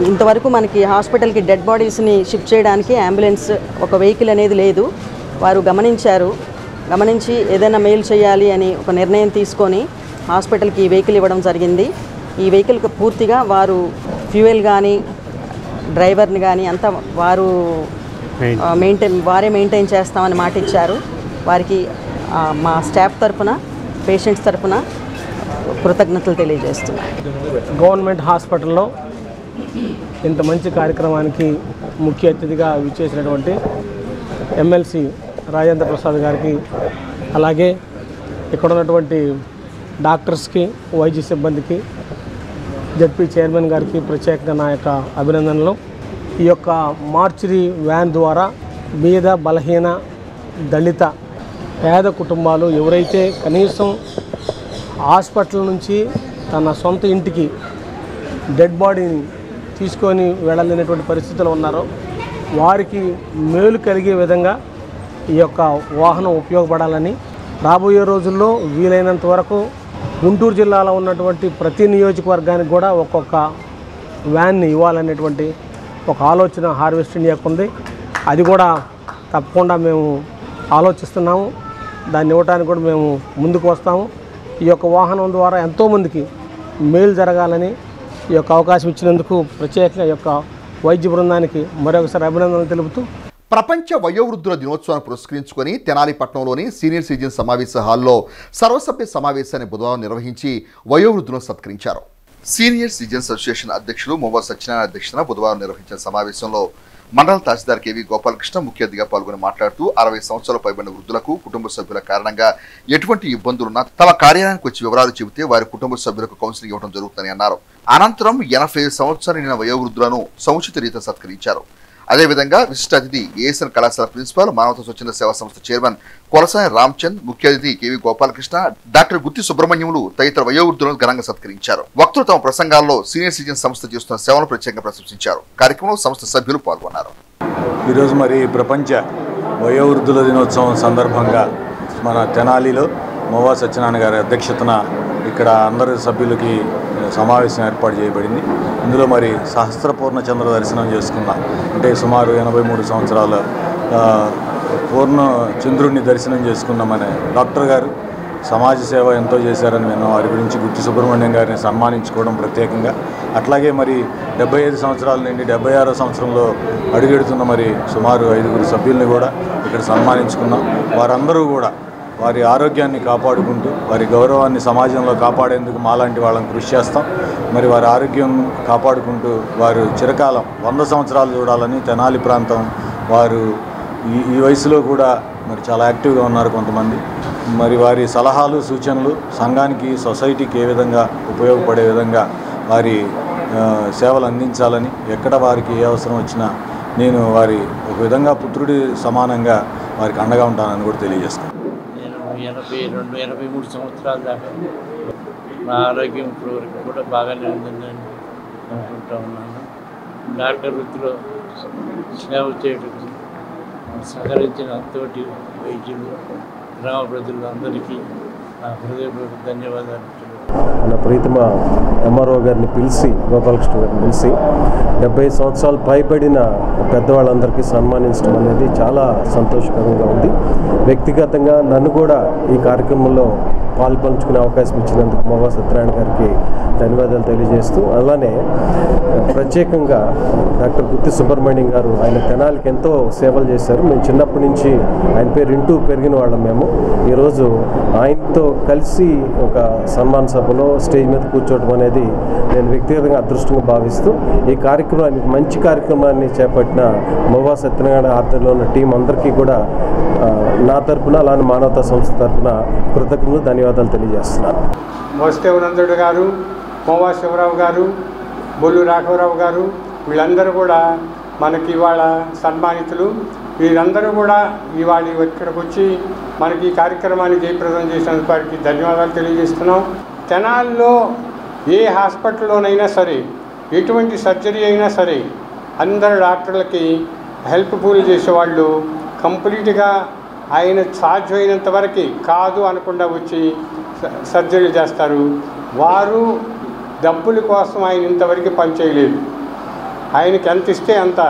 ఇంతవరకు మనకి హాస్పిటల్కి డెడ్ బాడీస్ని షిఫ్ట్ చేయడానికి అంబులెన్స్ ఒక వెహికల్ అనేది లేదు. వారు గమనించి ఏదైనా మెయిల్ చేయాలి అని ఒక నిర్ణయం తీసుకొని హాస్పిటల్కి ఈ వెహికల్ ఇవ్వడం జరిగింది. ఈ వెహికల్కి పూర్తిగా వారు ఫ్యూయల్ కానీ, డ్రైవర్ని కానీ అంతా వారే మెయింటైన్ చేస్తామని మాట ఇచ్చారు. వారికి మా స్టాఫ్ తరఫున, పేషెంట్స్ తరఫున కృతజ్ఞతలు తెలియజేస్తున్నాను. గవర్నమెంట్ హాస్పిటల్లో ఇంత మంచి కార్యక్రమానికి ముఖ్య అతిథిగా విచ్చేసినటువంటి ఎమ్మెల్సీ రాజేంద్ర ప్రసాద్ గారికి, అలాగే ఇక్కడ ఉన్నటువంటి డాక్టర్స్కి, వైద్య సిబ్బందికి, జడ్పీ చైర్మన్ గారికి ప్రత్యేకంగా నా యొక్క అభినందనలు. ఈ యొక్క మార్చరీ వ్యాన్ ద్వారా బీద, బలహీన, దళిత, పేద కుటుంబాలు ఎవరైతే కనీసం హాస్పిటల్ నుంచి తన సొంత ఇంటికి డెడ్ బాడీని తీసుకొని వెళ్ళలేనటువంటి పరిస్థితులు ఉన్నారో వారికి మేలు కలిగే విధంగా ఈ యొక్క వాహనం ఉపయోగపడాలని, రాబోయే రోజుల్లో వీలైనంత వరకు గుంటూరు జిల్లాలో ఉన్నటువంటి ప్రతి నియోజకవర్గానికి కూడా ఒక్కొక్క వ్యాన్ని ఇవ్వాలనేటువంటి ఒక ఆలోచన హార్వెస్ట్ ఇండియాకు ఉంది. అది కూడా తప్పకుండా మేము ఆలోచిస్తున్నాము. దాన్ని ఇవ్వడానికి కూడా మేము ముందుకు వస్తాము. ఈ యొక్క వాహనం ద్వారా ఎంతోమందికి మేలు జరగాలని ఈ యొక్క అవకాశం ఇచ్చినందుకు ప్రత్యేకంగా ఈ యొక్క వైద్య బృందానికి మరొకసారి అభినందనలు తెలుపుతూ ప్రపంచ వయోవృద్ధుల దినోత్సవాన్ని పురస్కరించుకొని తెనాలి పట్టణంలోని సీనియర్ సిటిజన్ సమావేశ హాల్లో సర్వసభ్య సమావేశాన్ని బుధవారం నిర్వహించి వయోవృద్ధులను సత్కరించారు. సీనియర్ సిటిజన్స్ అసోసియేషన్ అధ్యక్షులు మొవ సత్యనారాయణ అధ్యక్షతన బుధవారం నిర్వహించిన సమావేశంలో మండల తహసీల్దార్ కేవీ గోపాలకృష్ణ ముఖ్య అతిథిగా పాల్గొని మాట్లాడుతూ 60 సంవత్సరాల పైబడిన వృద్ధులకు కుటుంబ సభ్యుల కారణంగా ఎటువంటి ఇబ్బందులున్నా తమ కార్యాలయానికి వచ్చి వివరాలు చెబితే వారి కుటుంబ సభ్యులకు కౌన్సిలింగ్ ఇవ్వడం జరుగుతుందని అన్నారు. అనంతరం 80 సంవత్సరాలు నిండిన వయోవృద్ధులను సముచిత రీతిలో సత్కరించారు. అదేవిధంగా విశిష్ట అతిథి ఏఎస్ఎన్ కళాశాల ప్రిన్సిపాల్ మానవతా స్వచ్ఛంద సేవా సంస్థ చైర్మన్ కొలసాని రామచంద్, ముఖ్య అతిథి కేవీ గోపాలకృష్ణ, డాక్టర్ గుత్తి సుబ్రహ్మణ్యములు తదితర వయోవృద్ధులను ఘనంగా సత్కరించారు. వక్తలు తమ ప్రసంగాల్లో సీనియర్ సిటిజన్ సంస్థ చేస్తున్న సేవలను ప్రత్యేకంగా ప్రశంసించారు. కార్యక్రమంలో సంస్థ సభ్యులు పాల్గొన్నారు. ఈరోజు మరి ప్రపంచ వయోవృద్ధుల దినోత్సవం సందర్భంగా మన తెనాలిలో మొవ సత్యనారాయణ గారి అధ్యక్షతన ఇక్కడ అందరి సభ్యులకి సమావేశం ఏర్పాటు చేయబడింది. ఇందులో మరి సహస్రపూర్ణ చంద్ర దర్శనం చేసుకున్న అంటే సుమారు 83 సంవత్సరాల పూర్ణ చంద్రుడిని దర్శనం చేసుకున్న మన డాక్టర్ గారు సమాజ సేవ ఎంతో చేశారని విన్నాం. వారి గురించి గుత్తి సుబ్రహ్మణ్యం గారిని సన్మానించుకోవడం ప్రత్యేకంగా. అట్లాగే మరి 75 సంవత్సరాల నుండి 76వ సంవత్సరంలో అడుగెడుతున్న మరి సుమారు 5 సభ్యుల్ని కూడా ఇక్కడ సన్మానించుకున్నాం. వారందరూ కూడా వారి ఆరోగ్యాన్ని కాపాడుకుంటూ వారి గౌరవాన్ని సమాజంలో కాపాడేందుకు మాలాంటి వాళ్ళని కృషి చేస్తాం. మరి వారి ఆరోగ్యం కాపాడుకుంటూ వారు చిరకాలం 100 సంవత్సరాలు చూడాలని తెనాలి ప్రాంతం వారు ఈ వయసులో కూడా మరి చాలా యాక్టివ్గా ఉన్నారు కొంతమంది. మరి వారి సలహాలు సూచనలు సంఘానికి సొసైటీకి ఏ విధంగా ఉపయోగపడే విధంగా వారి సేవలు అందించాలని ఎక్కడ వారికి ఏ అవసరం వచ్చినా నేను వారి ఒక విధంగా పుత్రుడి సమానంగా వారికి అండగా ఉంటానని కూడా తెలియజేస్తాను. నేను 82-83 సంవత్సరాల దాకా నా ఆరోగ్యం ఇప్పుడు వరకు కూడా బాగానే ఉందని అనుకుంటా ఉన్నాను. డాక్టర్ వృత్తిలో సేవ చేయడం సహకరించిన తోటి వైద్యులు గ్రామ ప్రజలు అందరికీ నా హృదయపూర్వక ధన్యవాదాలు. మన ప్రీతమ ఎంఆర్ఓ గారిని పిలిచి గోపాలకృష్ణ గారిని పిలిచి 70 సంవత్సరాలు పైబడిన పెద్దవాళ్ళందరికీ సన్మానించడం అనేది చాలా సంతోషకరంగా ఉంది. వ్యక్తిగతంగా నన్ను కూడా ఈ కార్యక్రమంలో పాల్పంచుకునే అవకాశం ఇచ్చినందుకు మొవ సత్యనారాయణ గారికి ధన్యవాదాలు తెలియజేస్తూ, అలానే ప్రత్యేకంగా డాక్టర్ గుత్తి సుబ్రహ్మణ్యం గారు ఆయన తెనాలికి ఎంతో సేవలు చేశారు. మేము చిన్నప్పటి నుంచి ఆయన పేరు వింటూ పెరిగిన వాళ్ళం. మేము ఈరోజు ఆయనతో కలిసి ఒక సన్మాన సభలో స్టేజ్ మీద కూర్చోవడం అనేది నేను వ్యక్తిగతంగా అదృష్టంగా భావిస్తూ ఈ కార్యక్రమాన్ని మంచి కార్యక్రమాన్ని చేపట్టిన మొవ సత్యనారాయణ ఆధ్వర్యంలో ఉన్న టీం అందరికీ కూడా నా తరపున అలానే మానవతా సంస్థ తరపున కృతజ్ఞతలు ధన్యవాదాలు తెలియజేస్తున్నాను. మోస్తేవనందుడు గారు, మోవా శివరావు గారు, బొల్లు రాఘవరావు గారు వీళ్ళందరూ కూడా మనకి ఇవాళ సన్మానితులు. వీళ్ళందరూ కూడా ఇవాళ ఇక్కడికి వచ్చి మనకి ఈ కార్యక్రమాన్ని జయప్రదం చేసినందుకు వారికి ధన్యవాదాలు తెలియజేస్తున్నాం. తెనాల్లో ఏ హాస్పిటల్లోనైనా సరే ఎటువంటి సర్జరీ అయినా సరే అందరు డాక్టర్లకి హెల్ప్ఫుల్ చేసేవాళ్ళు కంప్లీట్గా ఆయన సాధ్యమైనంత వరకు కాదు అనకుండా వచ్చి సర్జరీలు చేస్తారు. వారు డబ్బుల కోసం ఆయన ఇంతవరకు పనిచేయలేదు. ఆయనకి ఎంత ఇస్తే అంత,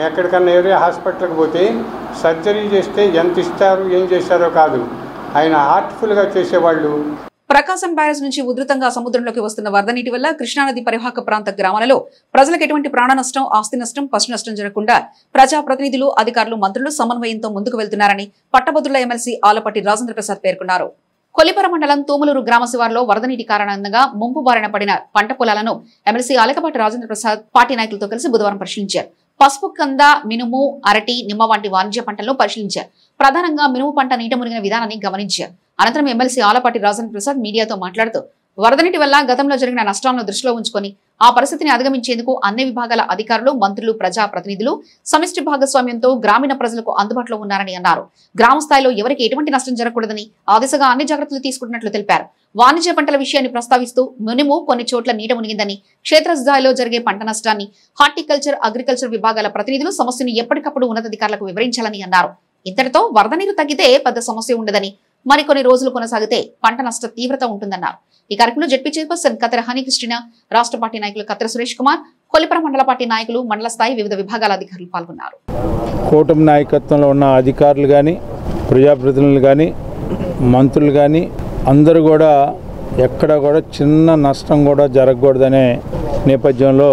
ఎక్కడికన్నా ఎవరే హాస్పిటల్కి పోతే సర్జరీ చేస్తే ఎంత ఇస్తారు ఏం చేశారో కాదు, ఆయన హార్ట్ఫుల్గా చేసేవాళ్ళు. ప్రకాశం బ్యారేజ్ నుంచి ఉధృతంగా సముద్రంలోకి వస్తున్న వరద నీటి వల్ల కృష్ణానది పరివాహక ప్రాంత గ్రామాలలో ప్రజలకు ఎటువంటి ప్రాణ నష్టం, ఆస్తి నష్టం, పశు నష్టం జరగకుండా ప్రజాప్రతినిధులు, అధికారులు, మంత్రులు సమన్వయంతో ముందుకు వెళ్తున్నారని పట్టభద్రుల ఎమ్మెల్సీ ఆలపాటి రాజేంద్ర ప్రసాద్ పేర్కొన్నారు. కొలిపర మండలం తూములూరు గ్రామ శివారులో వరద నీటి కారణంగా ముంపు బారిన పడిన పంట పొలాలను ఎమ్మెల్సీ ఆలపాటి రాజేంద్ర ప్రసాద్ పార్టీ నాయకులతో కలిసి బుధవారం పరిశీలించారు. పసుపు, కంద, మినుము, అరటి, నిమ్మ వంటి వాణిజ్య పంటలను పరిశీలించారు. ప్రధానంగా మినుము పంట నీట మునిగిన విధానాన్ని గమనించారు. అనంతరం ఎమ్మెల్సీ ఆలపాటి రాజేంద్ర ప్రసాద్ మీడియాతో మాట్లాడుతూ వరద నీటి వల్ల గతంలో జరిగిన నష్టాలను దృష్టిలో ఉంచుకొని ఆ పరిస్థితిని అధిగమించేందుకు అన్ని విభాగాల అధికారులు, మంత్రులు, ప్రజా ప్రతినిధులు సమిష్టి భాగస్వామ్యంతో గ్రామీణ ప్రజలకు అందుబాటులో ఉన్నారని అన్నారు. గ్రామ స్థాయిలో ఎవరికి ఎటువంటి నష్టం జరగకూడదని ఆ దిశగా అన్ని జాగ్రత్తలు తీసుకుంటున్నట్లు తెలిపారు. వాణిజ్య పంటల విషయాన్ని ప్రస్తావిస్తూ మినుము కొన్ని చోట్ల నీట మునిగిందని, క్షేత్రస్థాయిలో జరిగే పంట నష్టాన్ని హార్టికల్చర్, అగ్రికల్చర్ విభాగాల ప్రతినిధులు సమస్యను ఎప్పటికప్పుడు ఉన్నతాధికారులకు వివరించాలని అన్నారు. ఇంతటితో వరద నీరు తగ్గితే పెద్ద సమస్య ఉండదని, మరికొన్ని రోజులు కొనసాగితే పంట నష్ట తీవ్రత ఉంటుందన్నారు. ఈ కార్యక్రమంలో జడ్పీ చైర్పర్సన్ కత్తెర హనీ క్రిస్టినా, రాష్ట్ర పార్టీ నాయకులు కత్తెర సురేష్ కుమార్, కొలిపర మండల పార్టీ నాయకులు, మండల స్థాయి వివిధ విభాగాల అధికారులు పాల్గొన్నారు. కూటమి నాయకత్వంలో ఉన్న అధికారులు కానీ, ప్రజాప్రతినిధులు కానీ, మంత్రులు కానీ అందరూ కూడా ఎక్కడ కూడా చిన్న నష్టం కూడా జరగకూడదనే నేపథ్యంలో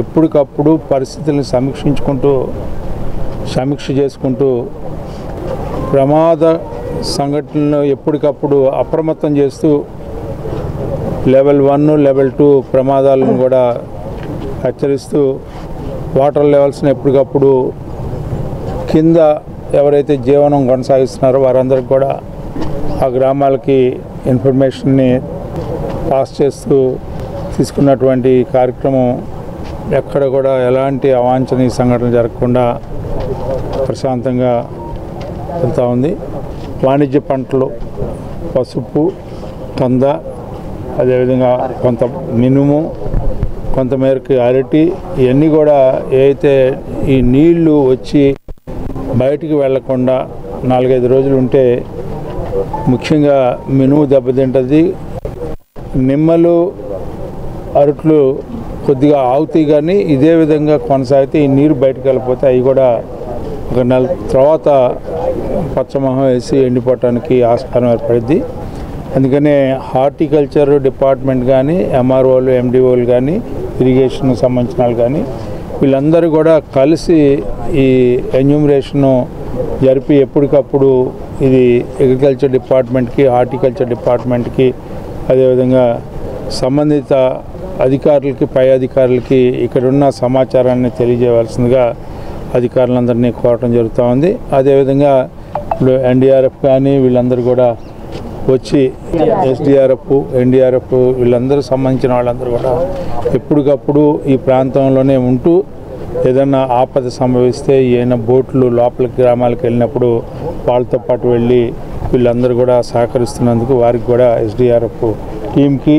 ఎప్పటికప్పుడు పరిస్థితులను సమీక్ష చేసుకుంటూ ప్రమాద సంఘటనలు ఎప్పటికప్పుడు అప్రమత్తం చేస్తూ లెవెల్ 1 లెవెల్ 2 ప్రమాదాలను కూడా హెచ్చరిస్తూ వాటర్ లెవెల్స్ని ఎప్పటికప్పుడు కింద ఎవరైతే జీవనం కొనసాగిస్తున్నారో వారందరికీ కూడా ఆ గ్రామాలకి ఇన్ఫర్మేషన్ని పాస్ చేస్తూ తీసుకున్నటువంటి కార్యక్రమం ఎక్కడ కూడా ఎలాంటి అవాంఛనీయ సంఘటనలు జరగకుండా ప్రశాంతంగా వెళ్తూ ఉంది. వాణిజ్య పంటలు పసుపు, కంద, అదేవిధంగా కొంత మినుము, కొంతమేరకు అరటి, ఇవన్నీ కూడా ఏదైతే ఈ నీళ్లు వచ్చి బయటికి వెళ్లకుండా 4-5 రోజులు ఉంటే ముఖ్యంగా మినుము దెబ్బతింటుంది. నిమ్మలు, అరట్లు కొద్దిగా ఆగుతాయి, కానీ ఇదే విధంగా కొనసాగితే ఈ నీరు బయటకు వెళ్ళిపోతే అవి కూడా ఒక నెల తర్వాత పచ్చమొహం వేసి ఎండిపోవటానికి ఆస్కారం ఏర్పడింది. అందుకనే హార్టికల్చర్ డిపార్ట్మెంట్ కానీ, ఎంఆర్ఓలు, ఎండిఓలు కానీ, ఇరిగేషన్ సంబంధించిన వాళ్ళు కానీ వీళ్ళందరూ కూడా కలిసి ఈ ఎన్యూమరేషను జరిపి ఎప్పటికప్పుడు ఇది అగ్రికల్చర్ డిపార్ట్మెంట్కి, హార్టికల్చర్ డిపార్ట్మెంట్కి, అదేవిధంగా సంబంధిత అధికారులకి, పై అధికారులకి ఇక్కడున్న సమాచారాన్ని తెలియజేయవలసిందిగా అధికారులందరినీ కోరటం జరుగుతూ ఉంది. అదేవిధంగా ఇప్పుడు ఎన్డీఆర్ఎఫ్ కానీ వీళ్ళందరూ కూడా వచ్చి ఎస్డీఆర్ఎఫ్, ఎన్డీఆర్ఎఫ్ వీళ్ళందరూ సంబంధించిన వాళ్ళందరూ కూడా ఎప్పటికప్పుడు ఈ ప్రాంతంలోనే ఉంటూ ఏదైనా ఆపద సంభవిస్తే ఏమైనా బోట్లు లోపలికి గ్రామాలకు వెళ్ళినప్పుడు వాళ్ళతో పాటు వెళ్ళి వీళ్ళందరూ కూడా సహకరిస్తున్నందుకు వారికి కూడా ఎస్డీఆర్ఎఫ్ టీంకి,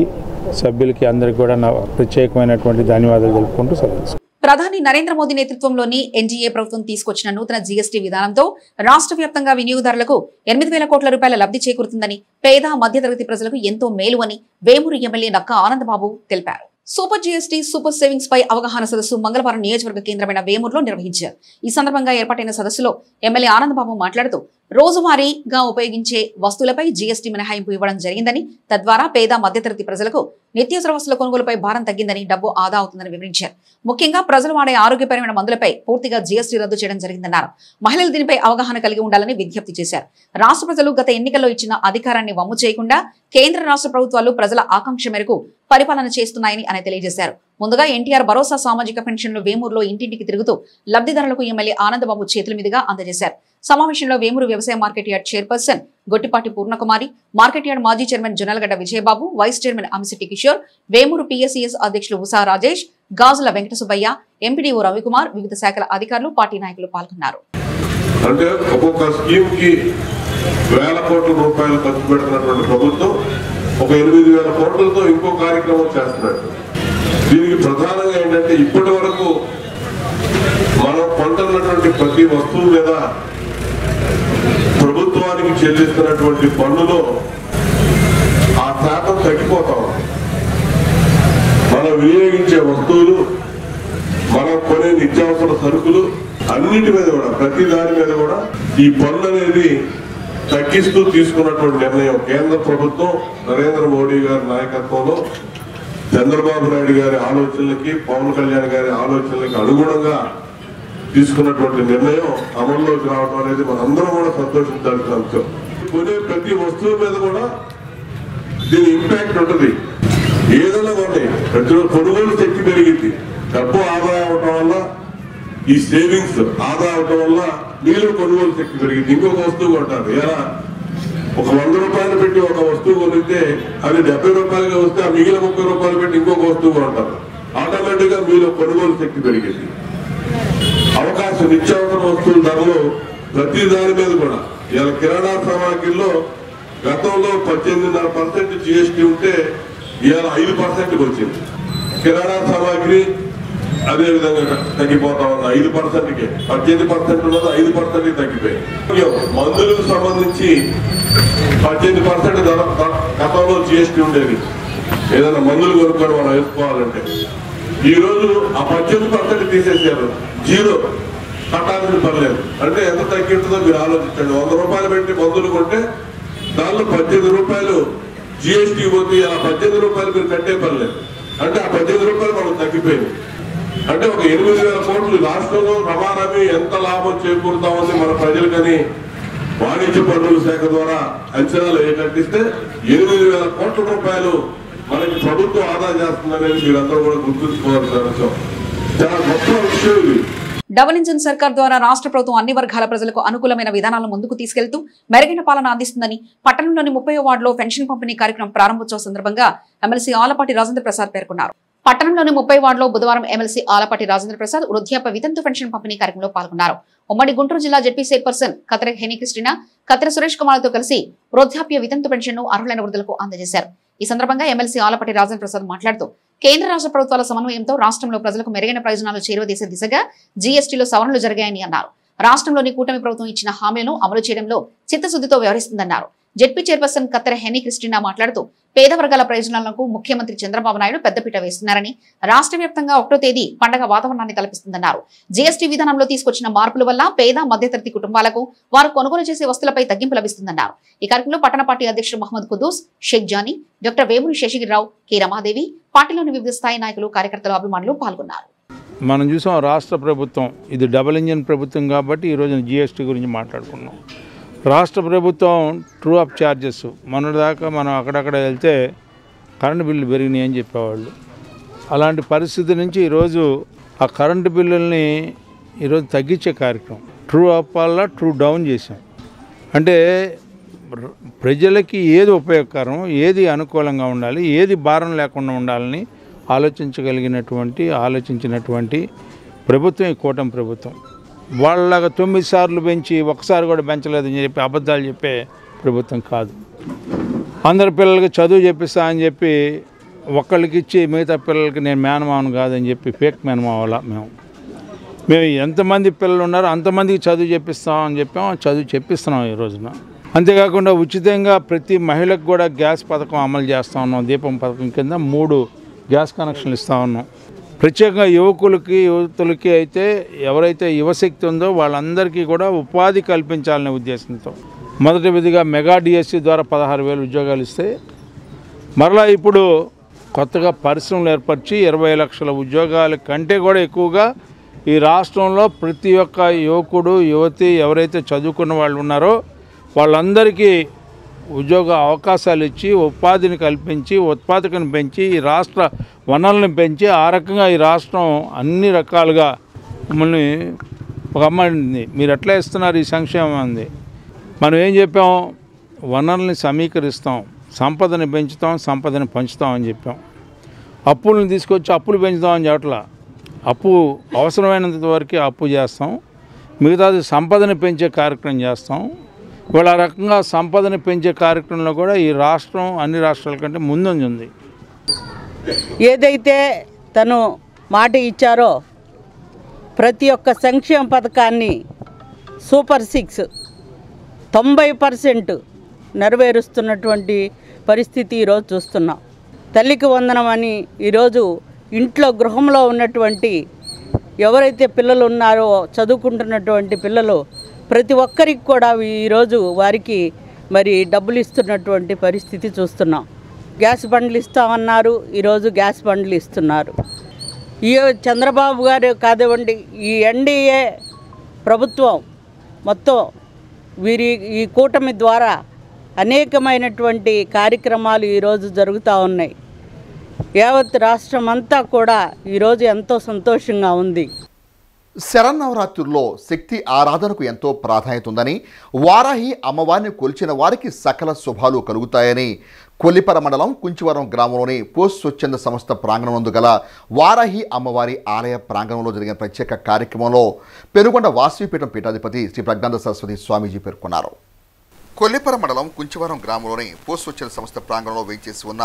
సభ్యులకి అందరికీ కూడా నా ప్రత్యేకమైనటువంటి ధన్యవాదాలు తెలుపుకుంటూ సెలవు. ప్రధాని నరేంద్ర మోదీ నేతృత్వంలోని ఎన్డీఏ ప్రభుత్వం తీసుకొచ్చిన నూతన జీఎస్టీ విధానంతో రాష్ట్ర వ్యాప్తంగా వినియోగదారులకు 8,000 కోట్ల రూపాయల లబ్ధి చేకూరుతుందని, పేద మధ్యతరగతి ప్రజలకు ఎంతో మేలు అని వేమూరు ఎమ్మెల్యే నక్కా ఆనందబాబు తెలిపారు. సూపర్ జీఎస్టీ, సూపర్ సేవింగ్స్ పై అవగాహన సదస్సు మంగళవారం నియోజకవర్గ కేంద్రమైన వేమూరులో నిర్వహించారు. ఈ సందర్భంగా ఏర్పాటైన సదస్సులో ఎమ్మెల్యే ఆనందబాబు మాట్లాడుతూ రోజువారీగా ఉపయోగించే వస్తువులపై జీఎస్టీ మినహాయింపు ఇవ్వడం జరిగిందని, తద్వారా పేద మధ్యతరగతి ప్రజలకు నిత్యావసర వస్తువుల కొనుగోలుపై భారం తగ్గిందని, డబ్బు ఆదా అవుతుందని వివరించారు. ముఖ్యంగా ప్రజలు వాడే ఆరోగ్యపరమైన మందులపై పూర్తిగా జీఎస్టీ రద్దు చేయడం జరిగిందన్నారు. మహిళలు దీనిపై అవగాహన కలిగి ఉండాలని విజ్ఞప్తి చేశారు. రాష్ట్ర ప్రజలు గత ఎన్నికల్లో ఇచ్చిన అధికారాన్ని వమ్ము చేయకుండా కేంద్ర రాష్ట్ర ప్రభుత్వాలు ప్రజల ఆకాంక్ష మేరకు పరిపాలన చేస్తున్నాయని ఆయన తెలియజేశారు. ముందుగా ఎన్టీఆర్ భరోసా సామాజిక పెన్షన్లు వేమూరులో ఇంటింటికి తిరుగుతూ లబ్ధిదారులకు ఎమ్మెల్యే ఆనందబాబు చేతుల మీదుగా అందజేశారు. సమావేశంలో వేమూరు వ్యవసాయ market yard chairperson Gottipati Purnakumari, market yard మాజీ chairman Jonnalagadda Vijayababu, vice chairman Amisetti Kishore, Vemuru PSCS అధ్యక్షులు ఉషా రాజేష్, గాజుల వెంకట సుబ్బయ్య, ఎంపీడీఓ రవికుమార్, వివిధ శాఖల అధికారులు, పార్టీ నాయకులు పాల్గొన్నారు. అంటే ఒక్కొక్క స్కీమ్ కి వేల కోట్ల రూపాయలు ఖర్చు పెడుతున్నటువంటి ప్రభుత్వం ఒక 8,000 కోట్లతో ఇంకో కార్యక్రమం చేస్తున్నారు. దీనికి ప్రధానంగా ఏంటంటే ఇప్పటి వరకు మనం కొంటున్నటువంటి ప్రతి వస్తువు మీద ప్రభుత్వానికి చెల్లిస్తున్నటువంటి పన్నులో ఆ శాతం తగ్గిపోతాం. మనం వినియోగించే వస్తువులు, మనం కొనే నిత్యావసర సరుకులు అన్నిటి మీద కూడా, ప్రతి దాని మీద కూడా ఈ పన్ను అనేది తగ్గిస్తూ తీసుకున్నటువంటి నిర్ణయం కేంద్ర ప్రభుత్వం నరేంద్ర మోడీ గారి నాయకత్వంలో చంద్రబాబు నాయుడు గారి ఆలోచనలకి, పవన్ కళ్యాణ్ గారి ఆలోచనలకి అనుగుణంగా తీసుకున్నటువంటి నిర్ణయం అమల్లోకి రావడం అనేది మనందరం కూడా సంతోషించాల్సిన అంశం. కొనే ప్రతి వస్తువు మీద కూడా దీని ఇంపాక్ట్ ఉంటుంది. ఏదైనా కొన్ని ప్రతిరోజు కొనుగోలు శక్తి పెరిగింది, డబ్బు ఆదా అవటం వల్ల, ఈ సేవింగ్స్ ఆదా అవటం వల్ల మీరు కొనుగోలు శక్తి పెరిగింది. ఇంకొక వస్తువు కొంటారు. ఎలా ఒక 100 రూపాయలు పెట్టి ఒక వస్తువు కొనితే అది 70 రూపాయలుగా వస్తే ఆ మిగిలిన 30 రూపాయలు పెట్టి ఇంకొక వస్తువు కొంటారు. ఆటోమేటిక్ గా మీలో కొనుగోలు శక్తి పెరిగింది. అవకాశం నిత్యావసర వస్తువుల ధరలు ప్రతి దాని మీద కూడా ఇలా కిరాణా సామాగ్రిలో గతంలో 18.5% జిఎస్టీ ఉంటే ఇవాళ 5%కి వచ్చింది. కిరాణా సామాగ్రి అదే విధంగా తగ్గిపోతా ఉంది. 5%కే 18% ఉన్నది 5%కి తగ్గిపోయింది. మందులకు సంబంధించి 18% గతంలో జిఎస్టీ ఉండేది. ఏదైనా మందులు కొనుక్కొని మనం వేసుకోవాలంటే ఈ రోజు ఆ 18% తీసేసారు. 0 కట్టాల్సిన పర్లేదు. అంటే ఎంత తగ్గింటుందో మీరు ఆలోచించండి. 100 రూపాయలు పెట్టి మందులు కొంటే దానిలో 18 రూపాయలు జిఎస్టీ పోతే అలా 18 రూపాయలు మీరు కట్టే పని లేదు. అంటే ఆ 18 రూపాయలు మనకు తగ్గిపోయింది. అంటే ఒక 8,000 కోట్లు రాష్ట్రంలో రవాణాకి ఎంత లాభం చేకూరుతా ఉంది మన ప్రజలకని వాణిజ్య పన్నుల శాఖ ద్వారా అంచనాలు కట్టిస్తే 8,000 కోట్ల రూపాయలు మనకి ప్రభుత్వం ఆదా చేస్తుందనేది మీరందరూ కూడా గుర్తుంచుకోవాల్సిన అంశం. చాలా గొప్ప విషయం ఇది. డబుల్ ఇంజిన్ సర్కార్ ద్వారా రాష్ట్ర ప్రభుత్వం అన్ని వర్గాల ప్రజలకు అనుకూలమైన విధానాలను ముందుకు తీసుకెళ్తూ మెరుగైన పాలన అందిస్తుందని పట్టణంలోని 30వ వార్డులో పెన్షన్ పంపిణీ కార్యక్రమం ప్రారంభోత్సవ సందర్భంగా ఎమ్మెల్సీ ఆలపాటి రాజేంద్ర ప్రసాద్ పేర్కొన్నారు. పట్టణంలోని 30 వార్డులో బుధవారం ఎమ్మెల్సీ ఆలపాటి రాజేంద్ర ప్రసాద్ వృద్ధాప్య వితంతు పెన్షన్ పంపిణీ కార్యక్రమంలో పాల్గొన్నారు. ఉమ్మడి గుంటూరు జిల్లా జెడ్పీ చైర్పర్సన్ కత్తెర హెనీ క్రిస్టినా, కత్తెర సురేష్ కుమార్తో కలిసి వృద్ధాప్య వితంతు పెన్షన్ ను అర్హులైన వృద్ధులకు అందజేశారు. ఈ సందర్భంగా ఎమ్మెల్సీ ఆలపాటి రాజేంద్ర ప్రసాద్ మాట్లాడుతూ కేంద్ర రాష్ట్ర ప్రభుత్వాల సమన్వయంతో రాష్ట్రంలో ప్రజలకు మెరుగైన ప్రయోజనాలు చేరువదీసే దిశగా జీఎస్టీలో సవరణలు జరిగాయని అన్నారు. రాష్ట్రంలోని కూటమి ప్రభుత్వం ఇచ్చిన హామీలను అమలు చేయడంలో చిత్తశుద్ధితో వ్యవహరిస్తుందన్నారు. జెడ్పీ చైర్పర్సన్ కత్తెర హెనీ క్రిస్టినా మాట్లాడుతూ పేద వర్గాల ప్రయోజనాలకు ముఖ్యమంత్రి చంద్రబాబు నాయుడు పెద్దపీట వేస్తున్నారని, రాష్ట్ర వ్యాప్తంగా 1వ తేదీ పండగ వాతావరణాన్ని కల్పిస్తుందన్నారు. జీఎస్టీ విధానంలో తీసుకొచ్చిన మార్పుల వల్ల పేద మధ్యతరగతి కుటుంబాలకు వారు కొనుగోలు చేసే వస్తువులపై తగ్గింపు లభిస్తుందన్నారు. ఈ కార్యక్రమంలో పట్టణ పార్టీ అధ్యక్షుడు మహమ్మద్ కుద్దూస్, షేక్ జానీ, డాక్టర్ వేమూరి శేషగిరిరావు, కె రమాదేవి, పార్టీలోని వివిధ స్థాయి నాయకులు, కార్యకర్తలు, అభిమానులు పాల్గొన్నారు. మనం చూసాం రాష్ట్ర ప్రభుత్వం ఇది డబుల్ ఇంజిన్ ప్రభుత్వం కాబట్టి ఈ రోజున జీఎస్టీ గురించి మాట్లాడుకున్నాం. రాష్ట్ర ప్రభుత్వం ట్రూ అప్ ఛార్జెస్ మొన్నటిదాకా మనం అక్కడక్కడ వెళ్తే కరెంటు బిల్లు పెరిగినాయి అని చెప్పేవాళ్ళు. అలాంటి పరిస్థితి నుంచి ఈరోజు ఆ కరెంటు బిల్లుల్ని ఈరోజు తగ్గించే కార్యక్రమం ట్రూ అప్ వల్ల ట్రూ డౌన్ చేసాం. అంటే ప్రజలకి ఏది ఉపయోగకరం, ఏది అనుకూలంగా ఉండాలి, ఏది భారం లేకుండా ఉండాలని ఆలోచించినటువంటి ప్రభుత్వం ఈ కూటమి ప్రభుత్వం. వాళ్ళలాగా 9 సార్లు పెంచి ఒకసారి కూడా పెంచలేదని చెప్పి అబద్ధాలు చెప్పే ప్రభుత్వం కాదు. అందరి పిల్లలకి చదువు చెప్పిస్తా అని చెప్పి ఒక్కళ్ళకి ఇచ్చి మిగతా పిల్లలకి నేను మేనమావను కాదని చెప్పి ఫేక్ మేనమావాల మేము ఎంతమంది పిల్లలు ఉన్నారో అంతమందికి చదువు చెప్పిస్తామని చెప్పాం. చదువు చెప్పిస్తున్నాం ఈ రోజున. అంతేకాకుండా ఉచితంగా ప్రతి మహిళకు కూడా గ్యాస్ పథకం అమలు చేస్తూ ఉన్నాం. దీపం పథకం కింద 3 గ్యాస్ కనెక్షన్లు ఇస్తూ ఉన్నాం. ప్రత్యేకంగా యువతులకి అయితే ఎవరైతే యువశక్తి ఉందో వాళ్ళందరికీ కూడా ఉపాధి కల్పించాలనే ఉద్దేశంతో మొదటి విధిగా మెగా డిఎస్సి ద్వారా 16,000 ఉద్యోగాలు ఇస్తే మరలా ఇప్పుడు కొత్తగా పరిశ్రమలు ఏర్పరిచి 20 లక్షల ఉద్యోగాల కంటే కూడా ఎక్కువగా ఈ రాష్ట్రంలో ప్రతి ఒక్క యువకుడు యువతి ఎవరైతే చదువుకున్న వాళ్ళు ఉన్నారో వాళ్ళందరికీ ఉద్యోగ అవకాశాలు ఇచ్చి ఉపాధిని కల్పించి ఉత్పాదకను పెంచి ఈ రాష్ట్ర వనరులను పెంచి ఆ రకంగా ఈ రాష్ట్రం అన్ని రకాలుగా మమ్మల్ని ఒక అమ్మాయి మీరు ఎట్లా ఇస్తున్నారు ఈ సంక్షేమం అంది. మనం ఏం చెప్పాం, వనరుల్ని సమీకరిస్తాం, సంపదని పెంచుతాం, సంపదని పంచుతాం అని చెప్పాం. అప్పులను తీసుకొచ్చి అప్పులు పెంచుతామని చెప్పట్లా. అప్పు అవసరమైనంత వరకు అప్పు చేస్తాం, మిగతాది సంపదని పెంచే కార్యక్రమం చేస్తాం. ఇవాళ ఆ రకంగా సంపదని పెంచే కార్యక్రమంలో కూడా ఈ రాష్ట్రం అన్ని రాష్ట్రాల కంటే ముందుంది. ఏదైతే తను మాట ఇచ్చారో ప్రతి ఒక్క సంక్షేమ పథకాన్ని సూపర్ 6 90% నెరవేరుస్తున్నటువంటి పరిస్థితి ఈరోజు చూస్తున్నాం. తల్లికి వందనం అని ఈరోజు ఇంట్లో గృహంలో ఉన్నటువంటి ఎవరైతే పిల్లలు ఉన్నారో చదువుకుంటున్నటువంటి పిల్లలు ప్రతి ఒక్కరికి కూడా ఈరోజు వారికి మరి డబ్బులు ఇస్తున్నటువంటి పరిస్థితి చూస్తున్నాం. గ్యాస్ బండ్లు ఇస్తామన్నారు, ఈరోజు గ్యాస్ బండ్లు ఇస్తున్నారు. ఈ చంద్రబాబు గారు కానివ్వండి, ఈ ఎన్డీఏ ప్రభుత్వం మొత్తం ఈ కూటమి ద్వారా అనేకమైనటువంటి కార్యక్రమాలు ఈరోజు జరుగుతూ ఉన్నాయి. యావత్ రాష్ట్రం అంతా కూడా ఈరోజు ఎంతో సంతోషంగా ఉంది. శరన్నవరాత్రుల్లో శక్తి ఆరాధనకు ఎంతో ప్రాధాన్యత ఉందని, వారాహి అమ్మవారిని కొలిచిన వారికి సకల శుభాలు కలుగుతాయని కొల్లిపర మండలం కుంచివరం గ్రామంలోని పోస్ట్ స్వచ్ఛంద సంస్థ ప్రాంగణం గల వారాహి అమ్మవారి ఆలయ ప్రాంగణంలో జరిగిన ప్రత్యేక కార్యక్రమంలో పెనుగొండ వాసవిపీఠం పీఠాధిపతి శ్రీ ప్రజ్ఞానంద సరస్వతి స్వామీజీ పేర్కొన్నారు. కొల్లిపర మండలం కుంచివరం గ్రామంలోని పోస్ట్ స్వచ్ఛంద సంస్థ ప్రాంగణంలో వేయించేసి ఉన్న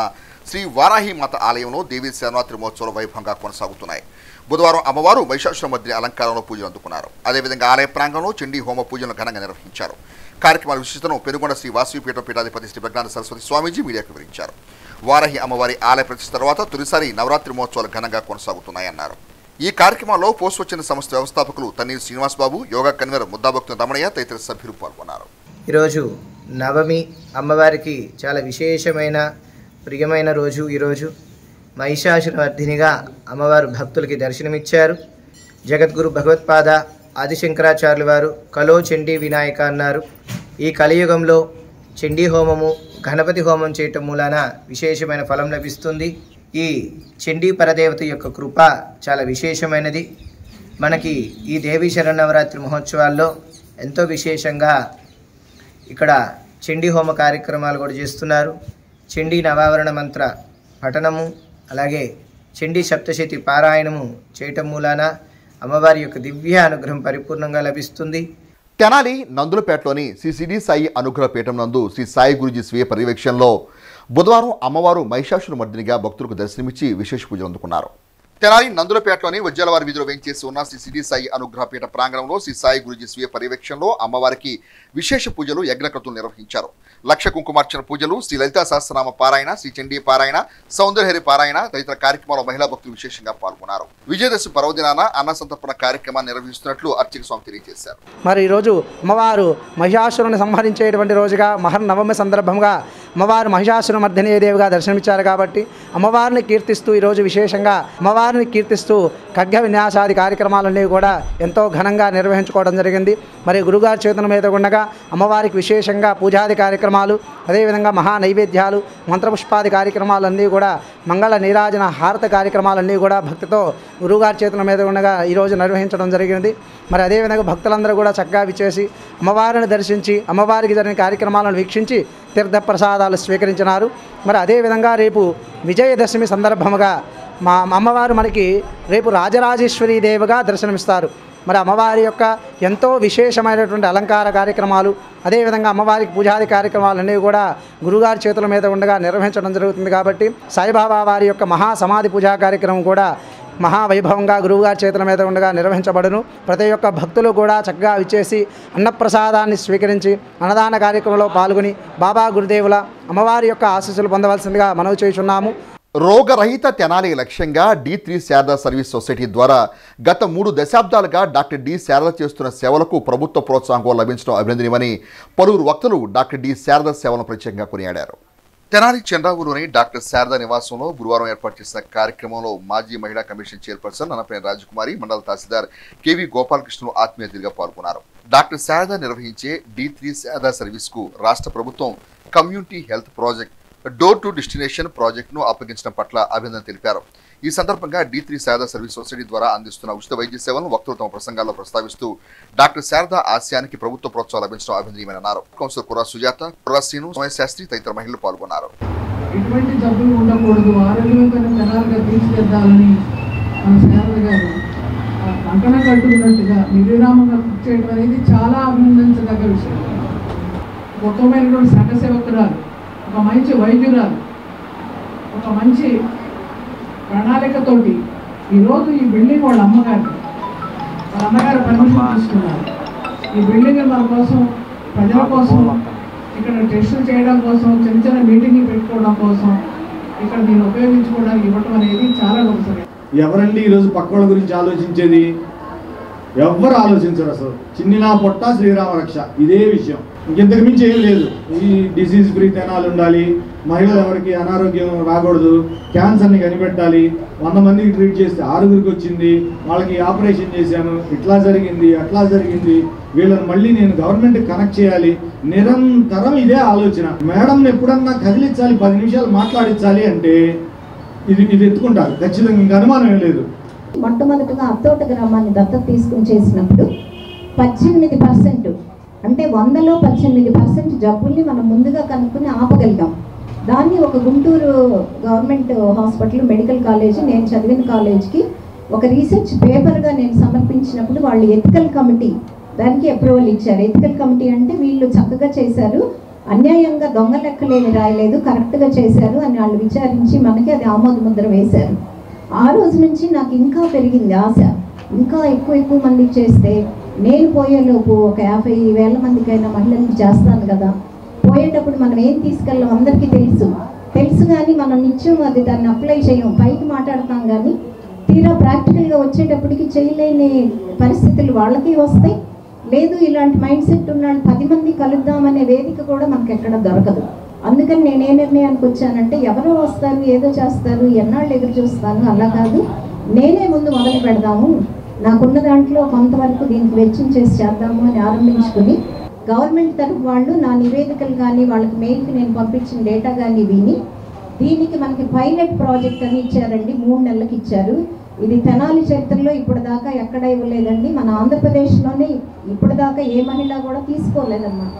శ్రీ వారాహి మాత ఆలయంలో దేవీ శరన్నవరాత్రి మహోత్సవాలు వైభవంగా కొనసాగుతున్నాయి. బుధవారం అమ్మవారు మహిషాసురమర్దిని అలంకారంలో పూజలు అందుకున్నారు. అదేవిధంగా ఆలయ ప్రాంగణంలో చండీ హోమ పూజలను ఘనంగా నిర్వహించారు. కార్యక్రమాల విశిష్టతను పెనుగొండ శ్రీ వాసవిపీఠం పీఠాధిపతి శ్రీ ప్రజ్ఞానంద సరస్వతి స్వామీజీ మీడియాకు వివరించారు. వారాహి అమ్మవారి ఆలయ ప్రతిష్ఠ తర్వాత తొలిసారి నవరాత్రి మహోత్సవాలు ఘనంగా కొనసాగుతున్నాయన్నారు. ఈ కార్యక్రమంలో పోస్ట్ స్వచ్ఛంద సంస్థ వ్యవస్థాపకులు తన్నీరు శ్రీనివాస్ బాబు, యోగా కన్వీనర్ ముద్దాభక్తుల రమణయ్య తదితర సభ్యులు పాల్గొన్నారు. ఈరోజు నవమి అమ్మవారికి చాలా విశేషమైన ప్రియమైన రోజు ఈరోజు. మహిషాసురమర్దినిగా అమ్మవారు భక్తులకి దర్శనమిచ్చారు. జగద్గురు భగవత్పాద ఆదిశంకరాచార్యుల వారు కలో చండీ వినాయక అన్నారు. ఈ కలియుగంలో చండీ హోమము, గణపతి హోమం చేయటం మూలాన విశేషమైన ఫలం లభిస్తుంది. ఈ చండీ పరదేవత యొక్క కృప చాలా విశేషమైనది. మనకి ఈ దేవీ శరన్నవరాత్రి మహోత్సవాల్లో ఎంతో విశేషంగా ఇక్కడ చండీ హోమ కార్యక్రమాలు కూడా చేస్తున్నారు. చండీ నవావరణ మంత్ర పఠనము, అలాగే చండీ సప్తశతి పారాయణము చేయటం మూలాన అమ్మవారి యొక్క దివ్య అనుగ్రహం పరిపూర్ణంగా లభిస్తుంది. తెనాలి నందులపేటలోని శ్రీ సిడి సాయి అనుగ్రహ పీఠం నందు శ్రీ సాయి గురూజీ స్వీయ పర్యవేక్షణలో బుధవారం అమ్మవారు మహిషాసురమర్దినిగా భక్తులకు దర్శనమిచ్చి విశేష పూజలు అందుకున్నారు. తెనాలి నందులపేటలోని ఉజ్జలవారి వీధిలో వేంచేసి ఉన్న శ్రీ సిడి సాయి అనుగ్రహ పీఠ ప్రాంగణంలో శ్రీ సాయి గురూజీ స్వీయ పర్యవేక్షణలో అమ్మవారికి విశేష పూజలు, యజ్ఞక్రతులు నిర్వహించారు. లక్ష కుంకుమార్చన పూజలు, శ్రీ లలితా సహస్రనామ పారాయణ, శ్రీ చండీ పారాయణ, సౌందర్యహరి పారాయణ తదితర కార్యక్రమాల్లో మహిళా భక్తులు విశేషంగా పాల్గొన్నారు. విజయదశమి పర్వదినాన అన్న సంతర్పణ కార్యక్రమాన్ని నిర్వహిస్తున్నట్లు అర్చక స్వామి తెలియజేశారు. మరి ఈరోజు అమ్మవారు మహిషాసురుని సంహరించేటువంటి రోజుగా మహర్నవమి సందర్భంగా అమ్మవారు మహిషాసురమర్దిని దేవిగా దర్శనమిచ్చారు కాబట్టి అమ్మవారిని కీర్తిస్తూ ఈరోజు విశేషంగా అమ్మవారిని కీర్తిస్తూ ఖడ్గ విన్యాసాది కార్యక్రమాలన్నీ కూడా ఎంతో ఘనంగా నిర్వహించుకోవడం జరిగింది. మరి గురుగారి చేతుల మీద ఉండగా అమ్మవారికి విశేషంగా పూజాది కార్యక్రమాలు, అదేవిధంగా మహా నైవేద్యాలు, మంత్రపుష్పాది కార్యక్రమాలన్నీ కూడా, మంగళ నీరాజన హారత కార్యక్రమాలన్నీ కూడా భక్తితో గురుగారి చేతుల మీద ఉండగా ఈరోజు నిర్వహించడం జరిగింది. మరి అదేవిధంగా భక్తులందరూ కూడా చక్కగా విచ్చేసి అమ్మవారిని దర్శించి అమ్మవారికి జరిగిన కార్యక్రమాలను వీక్షించి తీర్థప్రసాదాలు స్వీకరించినారు. మరి అదేవిధంగా రేపు విజయదశమి సందర్భముగా మా అమ్మవారు మనకి రేపు రాజరాజేశ్వరీ దేవిగా దర్శనమిస్తారు. మరి అమ్మవారి యొక్క ఎంతో విశేషమైనటువంటి అలంకార కార్యక్రమాలు, అదేవిధంగా అమ్మవారికి పూజాది కార్యక్రమాలన్నీ కూడా గురుగారి చేతుల మీద ఉండగా నిర్వహించడం జరుగుతుంది. కాబట్టి సాయిబాబా వారి యొక్క మహా సమాధి పూజా కార్యక్రమం కూడా మహావైభవంగా గురువుగారి చేతుల మీద ఉండగా నిర్వహించబడును. ప్రతి ఒక్క భక్తులు కూడా చక్కగా విచ్చేసి అన్నప్రసాదాన్ని స్వీకరించి అన్నదాన కార్యక్రమంలో పాల్గొని బాబా గురుదేవుల అమ్మవారి యొక్క ఆశీస్సులు పొందవలసిందిగా మనవి చేస్తున్నాము. రోగరహిత తెనాలి లక్ష్యంగా D3 శారదా సర్వీస్ సొసైటీ ద్వారా గత 3 దశాబ్దాలుగా డాక్టర్ డి శారద చేస్తున్న సేవలకు ప్రభుత్వ ప్రోత్సాహం లభించడం అభినందనీయమని పలువురు వక్తలు డాక్టర్ డి శారద సేవలను ప్రత్యేకంగా కొనియాడారు. తెనాలి చంద్రావూరులోని డాక్టర్ శారద నివాసంలో గురువారం ఏర్పాటు చేసిన కార్యక్రమంలో మాజీ మహిళా కమిషన్ చైర్పర్సన్ అన్నపేన రాజకుమారి, మండల తహసీల్దార్ కేవి గోపాలకృష్ణను ఆత్మీయ అతిథిగా పాల్గొన్నారు. డాక్టర్ శారద నిర్వహించే D3 శారదా సర్వీస్కు రాష్ట్ర ప్రభుత్వం community health project door to destination ప్రాజెక్టును అప్పగించడం పట్ల అభినందన తెలిపారు. ఈ సందర్భంగా D3 శారదా సర్వీస్ సొసైటీ ద్వారా అందిస్తున్న ఉచిత వైద్య సేవలను వక్తలు తమ ప్రసంగాల్లో ప్రస్తావిస్తూ డాక్టర్ శారద ఆశయానికి ప్రభుత్వ ప్రోత్సాహం లభించడం అభినందనీయమన్నారు. కౌన్సిలర్ కుర్రా సుజాత, కుర్రా శ్రీను, శాస్త్రి తదితర మహిళలు పాల్గొన్నారు. ఎటువంటి జబ్బులు ఉండకూడదు, ఆరోగ్యవంతమైన జనాలుగా తీర్చిదిద్దాలని మన శారద గారు కంకణం కట్టుకున్నట్టుగా నిర్విరామంగా కృషి చేయడం అనేది చాలా అభినందించదగ్గ విషయం. గొప్పమైనటువంటి సంఘ సేవకురాలు, ఒక మంచి వైద్యురాలు, ఒక మంచి ప్రణాళికతోటి ఈరోజు ఈ బిల్డింగ్ వాళ్ళ అమ్మగారు పర్మిషన్ తీసుకున్నారు. ఈ బిల్డింగ్ మన కోసం, ప్రజల కోసం, ఇక్కడ టెస్టులు చేయడం కోసం, చిన్న చిన్న మీటింగ్లు పెట్టుకోవడం కోసం ఇక్కడ దీన్ని ఉపయోగించుకోవడానికి ఇవ్వటం అనేది చాలా గొప్ప. ఎవరండి ఈరోజు పక్క వాళ్ళ గురించి ఆలోచించేది? ఎవ్వరు ఆలోచించరు. అసలు చిన్న పొట్ట శ్రీరామ రక్ష, ఇదే విషయం. ఇంకెంతకు మించి ఏం లేదు. ఈ డిసీజ్ ఫ్రీ తెనాలి ఉండాలి, మహిళలు ఎవరికి అనారోగ్యం రాకూడదు, క్యాన్సర్ని కనిపెట్టాలి. 100 మందికి ట్రీట్ చేస్తే 6గురికి వచ్చింది, వాళ్ళకి ఆపరేషన్ చేశాను, ఇట్లా జరిగింది అట్లా జరిగింది, వీళ్ళని మళ్ళీ నేను గవర్నమెంట్కి కనెక్ట్ చేయాలి. నిరంతరం ఇదే ఆలోచన. మేడంని ఎప్పుడన్నా కదిలించాలి, 10 నిమిషాలు మాట్లాడించాలి అంటే ఇది ఎత్తుకుంటారు ఖచ్చితంగా, ఇంక అనుమానం ఏం లేదు. మొట్టమొదటిగా అత్తోట గ్రామాన్ని దత్తత తీసుకుని చేసినప్పుడు 18% అంటే 100లో 18% జబ్బుల్ని మనం ముందుగా కనుక్కుని ఆపగలిగాం. దాన్ని ఒక Guntur government hospital medical college, నేను చదివిన కాలేజ్కి ఒక రీసెర్చ్ పేపర్గా నేను సమర్పించినప్పుడు వాళ్ళు ఎథికల్ కమిటీ దానికి అప్రూవల్ ఇచ్చారు. ఎథికల్ కమిటీ అంటే వీళ్ళు చక్కగా చేశారు, అన్యాయంగా దొంగ లెక్కలేని రాయలేదు, కరెక్ట్గా చేశారు అని వాళ్ళు విచారించి మనకి అది ఆమోద ముద్ర వేశారు. ఆ రోజు నుంచి నాకు ఇంకా పెరిగింది ఆశ. ఇంకా ఎక్కువ మందికి చేస్తే నేను పోయేలోపు ఒక 50,000 మందికైనా మహిళలకు చేస్తాను కదా. పోయేటప్పుడు మనం ఏం తీసుకెళ్ళాం అందరికీ తెలుసు కానీ మనం నిత్యం అది దాన్ని అప్లై చేయం, పైకి మాట్లాడతాం కానీ తీరా ప్రాక్టికల్గా వచ్చేటప్పటికి చేయలేని పరిస్థితులు వాళ్ళకి వస్తాయి. లేదు ఇలాంటి మైండ్ సెట్ ఉన్నాడు 10 మంది కలుద్దామనే వేదిక కూడా మనకు ఎక్కడ దొరకదు. అందుకని నేను ఏ నిర్ణయానికి వచ్చానంటే ఎవరో వస్తారు ఏదో చేస్తారు ఎన్నాళ్ళు ఎదురు చూస్తాను అలా కాదు, నేనే ముందు మొదలు పెడదాము, నాకున్న దాంట్లో కొంతవరకు దీనికి వెచ్చించేసి చేద్దాము అని ఆరంభించుకుని గవర్నమెంట్ తరఫు వాళ్ళు నా నివేదికలు కానీ వాళ్ళకి మెయిల్కి నేను పంపించిన డేటా కానీ విని దీనికి మనకి పైలట్ ప్రాజెక్ట్ అని ఇచ్చారండి, 3 నెలలకు ఇచ్చారు. ఇది తెనాలి చరిత్రలో ఇప్పటిదాకా ఎక్కడ ఇవ్వలేదండి, మన ఆంధ్రప్రదేశ్లోనే ఇప్పటిదాకా ఏ మహిళ కూడా తీసుకోలేదన్నమాట.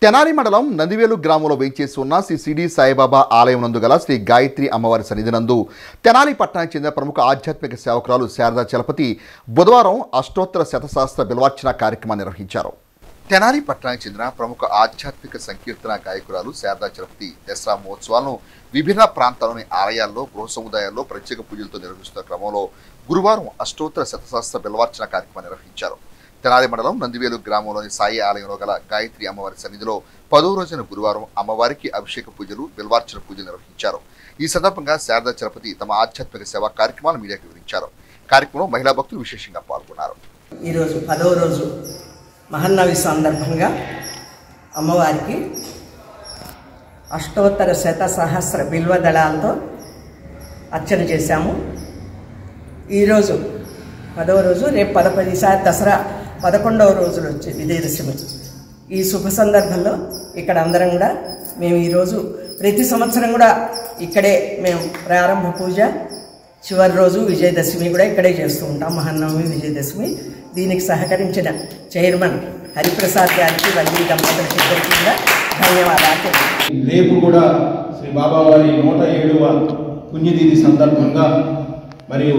తెనాలి మండలం నందివేలు గ్రామంలో వేంచేసి ఉన్న శ్రీ సిడి సాయిబాబా ఆలయం నందు గల శ్రీ గాయత్రి అమ్మవారి సన్నిధి నందు తెనాలి పట్టణానికి చెందిన ప్రముఖ ఆధ్యాత్మిక సేవకురాలు శారదా చలపతి బుధవారం అష్టోత్తర శతశాస్త్ర బిల్వార్చన కార్యక్రమాన్ని నిర్వహించారు. తెనాలి పట్టణానికి చెందిన ప్రముఖ ఆధ్యాత్మిక సంకీర్తన గాయకురాలు శారదా చలపతి దసరా మహోత్సవాలను విభిన్న ప్రాంతాల్లోని ఆలయాల్లో గృహ సముదాయాల్లో ప్రత్యేక పూజలతో నిర్వహిస్తున్న క్రమంలో గురువారం అష్టోత్తర శతశాస్త్ర బిల్వార్చన కార్యక్రమాన్ని నిర్వహించారు. తెనాలి మండలం నందివేలు గ్రామంలోని సాయి ఆలయంలో గల గాయత్రి అమ్మవారి సన్నిధిలో 10వ రోజున గురువారం అమ్మవారికి అభిషేక పూజలు బిల్వార్చన పూజలు నిర్వహించారు. ఈ సందర్భంగా శారదా చలపతి తమ ఆధ్యాత్మిక సేవా కార్యక్రమాలను మీడియాకు వివరించారు. కార్యక్రమంలో మహిళా భక్తులు విశేషంగా పాల్గొన్నారు. ఈరోజు 10వ రోజు మహన్నవి సందర్భంగా అమ్మవారికి అష్టోత్తర శతసహస్ర బిల్వదళాలతో అర్చన చేశాము. ఈరోజు 10వ రోజు, రేపు 11 దసరా 11వ రోజులు వచ్చే విజయదశమి. ఈ శుభ సందర్భంలో ఇక్కడ అందరం కూడా మేము ఈరోజు ప్రతి సంవత్సరం కూడా ఇక్కడే మేము ప్రారంభ పూజ, చివరి రోజు విజయదశమి కూడా ఇక్కడే చేస్తూ ఉంటాం. మహానవమి, విజయదశమి. దీనికి సహకరించిన చైర్మన్ హరిప్రసాద్ గారికి, వల్లి దంపతులకి ఇద్దరికి కూడా ధన్యవాదాలు. రేపు కూడా శ్రీ బాబావారి 107వ పుణ్యతిథి సందర్భంగా మరియు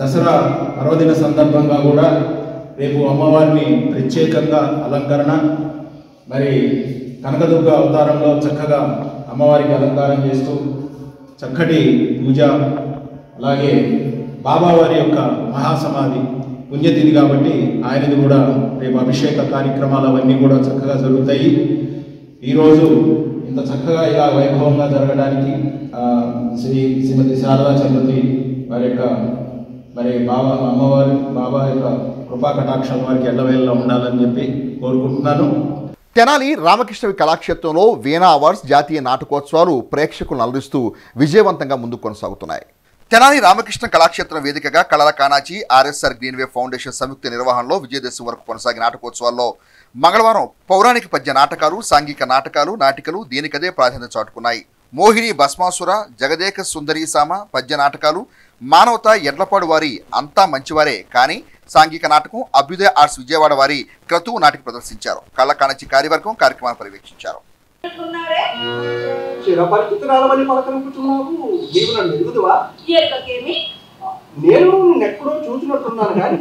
దసరా పర్వదిన సందర్భంగా కూడా రేపు అమ్మవారిని ప్రత్యేకంగా అలంకరణ, మరి కనకదుర్గ అవతారంలో చక్కగా అమ్మవారికి అలంకారం చేస్తూ చక్కటి పూజ, అలాగే బాబావారి యొక్క మహాసమాధి పుణ్యతిథి కాబట్టి ఆయనది కూడా రేపు అభిషేక కార్యక్రమాలు అవన్నీ కూడా చక్కగా జరుగుతాయి. ఈరోజు ఇంత చక్కగా ఇలా వైభవంగా జరగడానికి శ్రీమతి శారదా చలపతి వారి యొక్క మరి బాబా యొక్క కృపా కటాక్షం వారికి ఎల్లవేళలా ఉండాలని చెప్పి కోరుకుంటున్నాను. తెనాలి రామకృష్ణ కళాక్షేత్రంలో వీణా అవార్డ్స్ జాతీయ నాటకోత్సవాలు ప్రేక్షకులను అలరిస్తూ విజయవంతంగా ముందుకు కొనసాగుతున్నాయి. తెనాలి రామకృష్ణ కళాక్షేత్రం వేదికగా కళల కానాచి ఆర్ఎస్ఆర్ గ్రీన్వే ఫౌండేషన్ సంయుక్త నిర్వహణలో విజయదశమి వరకు కొనసాగిన నాటకోత్సవాల్లో మంగళవారం పౌరాణిక పద్య నాటకాలు, సాంఘిక నాటకాలు, నాటికలు దీనికదే ప్రాధాన్యత చాటుకున్నాయి. మోహిని భస్మాసుర, జగదేక సుందరీసామ పద్య నాటకాలు, మానవత ఎడ్లపాడు వారి అంతా మంచివారే కానీ సాంఘిక నాటకం, అభ్యుదయ ఆర్ట్స్ విజయవాడ వారి క్రతువు నాటిక ప్రదర్శించారు. కళ్ళ కాణచి కార్యవర్గం కార్యక్రమాన్ని పర్యవేక్షించారు. నేను ఎక్కడో చూసినట్టున్నాను కానీ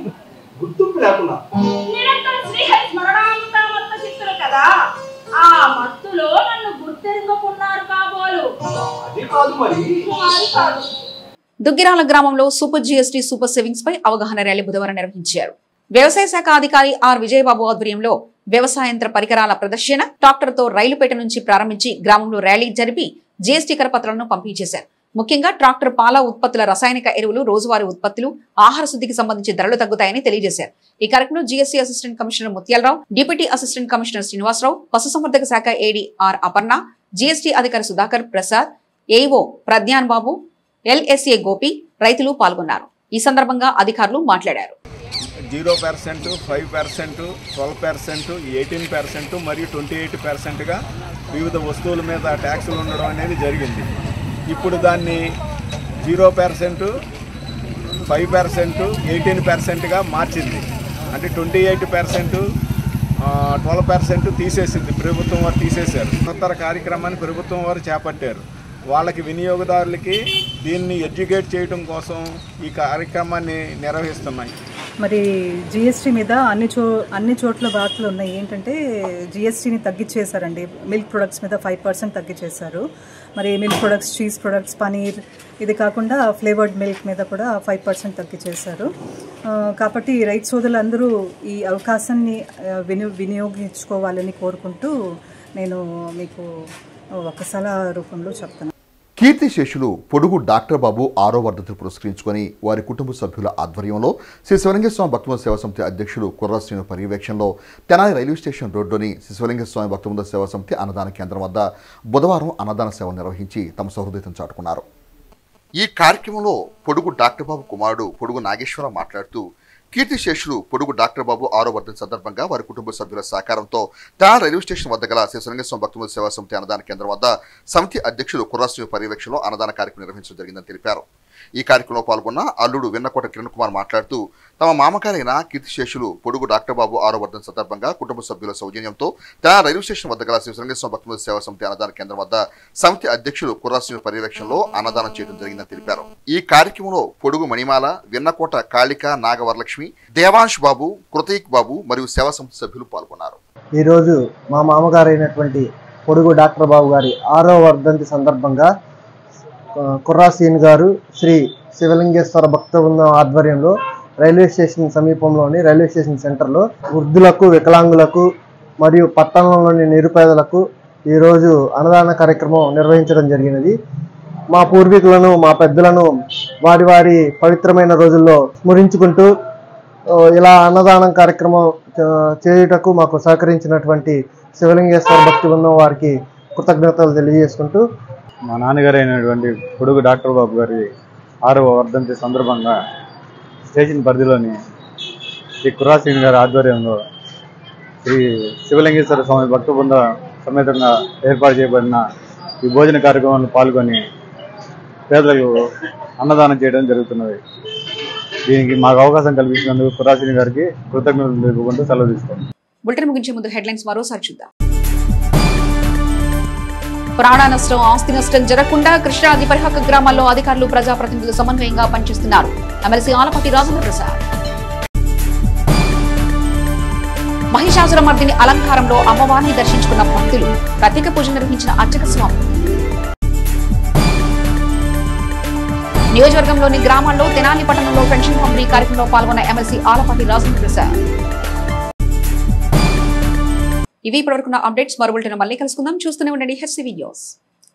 గుర్తింపు లేకున్నా కదా, ఆ మత్తులో నన్ను గుర్తెరుగకున్నారు కాబోలు. అది కాదు మరి. దుగ్గిరాల గ్రామంలో సూపర్ జీఎస్టీ సూపర్ సేవింగ్స్ పై అవగాహన ర్యాలీ బుధవారం నిర్వహించారు. వ్యవసాయ శాఖ అధికారి ఆర్ విజయబాబు ఆధ్వర్యంలో వ్యవసాయంత్ర పరికరాల ప్రదర్శన, ట్రాక్టర్తో రైలుపేట నుంచి ప్రారంభించి గ్రామంలో ర్యాలీ జరిపి జీఎస్టీ కరపత్రాలను పంపిణీ చేశారు. ముఖ్యంగా ట్రాక్టర్ పాల ఉత్పత్తుల, రసాయనిక ఎరువులు, రోజువారీ ఉత్పత్తులు, ఆహార శుద్ధికి సంబంధించి ధరలు తగ్గుతాయని తెలియజేశారు. ఈ కార్యక్రమంలో GST assistant commissioner Mutyalarao, deputy assistant commissioner Srinivasarao, పశుసంవర్ధక శాఖ ఏడీ ఆర్ అపర్ణ, జీఎస్టీ అధికారి సుధాకర్ ప్రసాద్, ఏఓ ప్రజ్ఞాన్ బాబు, ఎల్ఎస్ఏ గోపి, రైతులు పాల్గొన్నారు. ఈ సందర్భంగా అధికారులు మాట్లాడారు. 0%, 5%, 12%, 18% మరియు 28%గా వివిధ వస్తువుల మీద ట్యాక్సులు ఉండడం అనేది జరిగింది. ఇప్పుడు దాన్ని 0%, 5%, 18%గా మార్చింది. అంటే 28%, 12% తీసేసింది ప్రభుత్వం వారు, తీసేశారు. కొత్త కార్యక్రమాన్ని ప్రభుత్వం వారు చేపట్టారు. వాళ్ళకి వినియోగదారులకి దీన్ని ఎడ్యుకేట్ చేయడం కోసం ఈ కార్యక్రమాన్ని నిర్వహిస్తున్నాయి. మరి జిఎస్టీ మీద అన్ని చోట్ల వార్తలు ఉన్నాయి. ఏంటంటే జిఎస్టీని తగ్గించేశారండి. మిల్క్ ప్రొడక్ట్స్ మీద 5% తగ్గించేశారు. మరి milk products, cheese products, paneer, ఇది కాకుండా ఫ్లేవర్డ్ మిల్క్ మీద కూడా 5% తగ్గించేశారు. కాబట్టి రైతు సోదరులందరూ ఈ అవకాశాన్ని వినియోగించుకోవాలని కోరుకుంటూ నేను మీకు ఒక సలహా రూపంలో చెప్తాను. కీర్తిశేషులు పొడుగు డాక్టర్ బాబు 6వ వర్ధంతిని పురస్కరించుకొని వారి కుటుంబ సభ్యుల ఆధ్వర్యంలో శ్రీ శివలింగస్వామి భక్తవృంద సేవా సమితి అధ్యక్షులు కుర్రాశ్రీను పర్యవేక్షణలో తెనాలి రైల్వే స్టేషన్ రోడ్డులోని శ్రీ శివలింగస్వామి భక్తవృంద సేవా సమితి అన్నదాన కేంద్రం వద్ద బుధవారం అన్నదాన సేవలు నిర్వహించి తమ సహృదయతను చాటుకున్నారు. ఈ కార్యక్రమంలో పొడుగు డాక్టర్ బాబు కుమారుడు పొడుగు నాగేశ్వరరావు మాట్లాడుతూ కీర్తిశేషులు పొడుగు డాక్టర్ బాబు 6వ వర్ధంతి సందర్భంగా వారి కుటుంబ సభ్యుల సహకారంతో తెనాలి రైల్వే స్టేషన్ వద్ద గల శ్రీ శివలింగస్వామి భక్తవృంద సేవా సమితి అన్నదాన కేంద్రం వద్ద సమితి అధ్యక్షులు కుర్రాశ్రీ పర్యవేక్షణలో అన్నదాన కార్యక్రమం నిర్వహించడం జరిగిందని తెలిపారు. ఈ కార్యక్రమంలో పాల్గొన్న అల్లుడు వెన్నకోట కిరణ్ కుమార్ మాట్లాడుతూ తమ మామగారైన కీర్తిశేషులు పొడుగు డాక్టర్ బాబు 6వ వర్ధంతి సందర్భంగా కుటుంబ సభ్యుల సౌజన్యంతో తెనాలి రైల్వే స్టేషన్ వద్ద గల శ్రీ శివలింగస్వామి భక్తవృంద సేవా సమితి అన్నదాన కేంద్రం వద్ద సమితి అధ్యక్షులు కుర్రాశ్రీ పర్యవేక్షణలో అన్నదానం చేయడం జరిగిందని తెలిపారు. ఈ కార్యక్రమంలో పొడుగు మణిమాల, వెన్నకోట కాళిక, నాగవరలక్ష్మి, దేవాంశ్ బాబు, కృతీక్ బాబు మరియు సేవా సమితి సభ్యులు పాల్గొన్నారు. ఈరోజు మా మామగారైనటువంటి పొడుగు డాక్టర్ బాబు గారి 6వ వర్ధంతి సందర్భంగా కుర్రాసీన్ గారు శ్రీ శివలింగేశ్వర భక్తవృందం ఆధ్వర్యంలో రైల్వే స్టేషన్ సమీపంలోని రైల్వే స్టేషన్ సెంటర్లో వృద్ధులకు, వికలాంగులకు మరియు పట్టణంలోని నిరుపేదలకు ఈరోజు అన్నదాన కార్యక్రమం నిర్వహించడం జరిగినది. మా పూర్వీకులను, మా పెద్దలను వారి వారి పవిత్రమైన రోజుల్లో స్మరించుకుంటూ ఇలా అన్నదానం కార్యక్రమం చేయుటకు మాకు సహకరించినటువంటి శివలింగేశ్వర భక్తవృందం వారికి కృతజ్ఞతలు తెలియజేసుకుంటూ మా నాన్నగారు అయినటువంటి పొడుగు డాక్టర్ బాబు గారి 6వ వర్ధంతి సందర్భంగా స్టేషన్ పరిధిలోని శ్రీ కుర్రాసీన్ గారి ఆధ్వర్యంలో శ్రీ శివలింగేశ్వర స్వామి భక్తవృంద సమేతంగా ఏర్పాటు చేయబడిన ఈ భోజన కార్యక్రమంలో పాల్గొని పేదలకు అన్నదానం చేయడం జరుగుతున్నది. దీనికి మాకు అవకాశం కల్పించినందుకు కుర్రాసీన్ గారికి కృతజ్ఞతలు తెలుపుకుంటూ సెలవు తీసుకోండి. బులెటిన్ ముగించే ముందు హెడ్లైన్స్ మరోసారి చూద్దాం. ప్రాణ నష్టం, ఆస్తి నష్టం జరగకుండా కృష్ణాది పరిహక గ్రామాల్లో అధికారులు, ప్రజాప్రతినిధులు సమన్వయంగా పనిచేస్తున్నారు. ఎమ్మెల్సీ ఆలపాటి రాజేంద్ర ప్రసాద్. మహిషాసురమర్దిని అలంకారంలో అమ్మవారిని దర్శించుకున్న భక్తులు, ప్రత్యేక పూజ నిర్వహించిన అర్చక స్వామి. నియోజకవర్గంలోని గ్రామాల్లో తెనాలి పట్టణంలో పెన్షన్ పంపిణీ కార్యక్రమంలో పాల్గొన్న ఎమ్మెల్సీ ఆలపాటి రాజేంద్ర ప్రసాద్. ఇవి ఇప్పటివరకున్న అప్డేట్స్. మరో బులెటిన్ మళ్ళీ కలుసుకుందాం. చూస్తూనే ఉండండి HCV న్యూస్.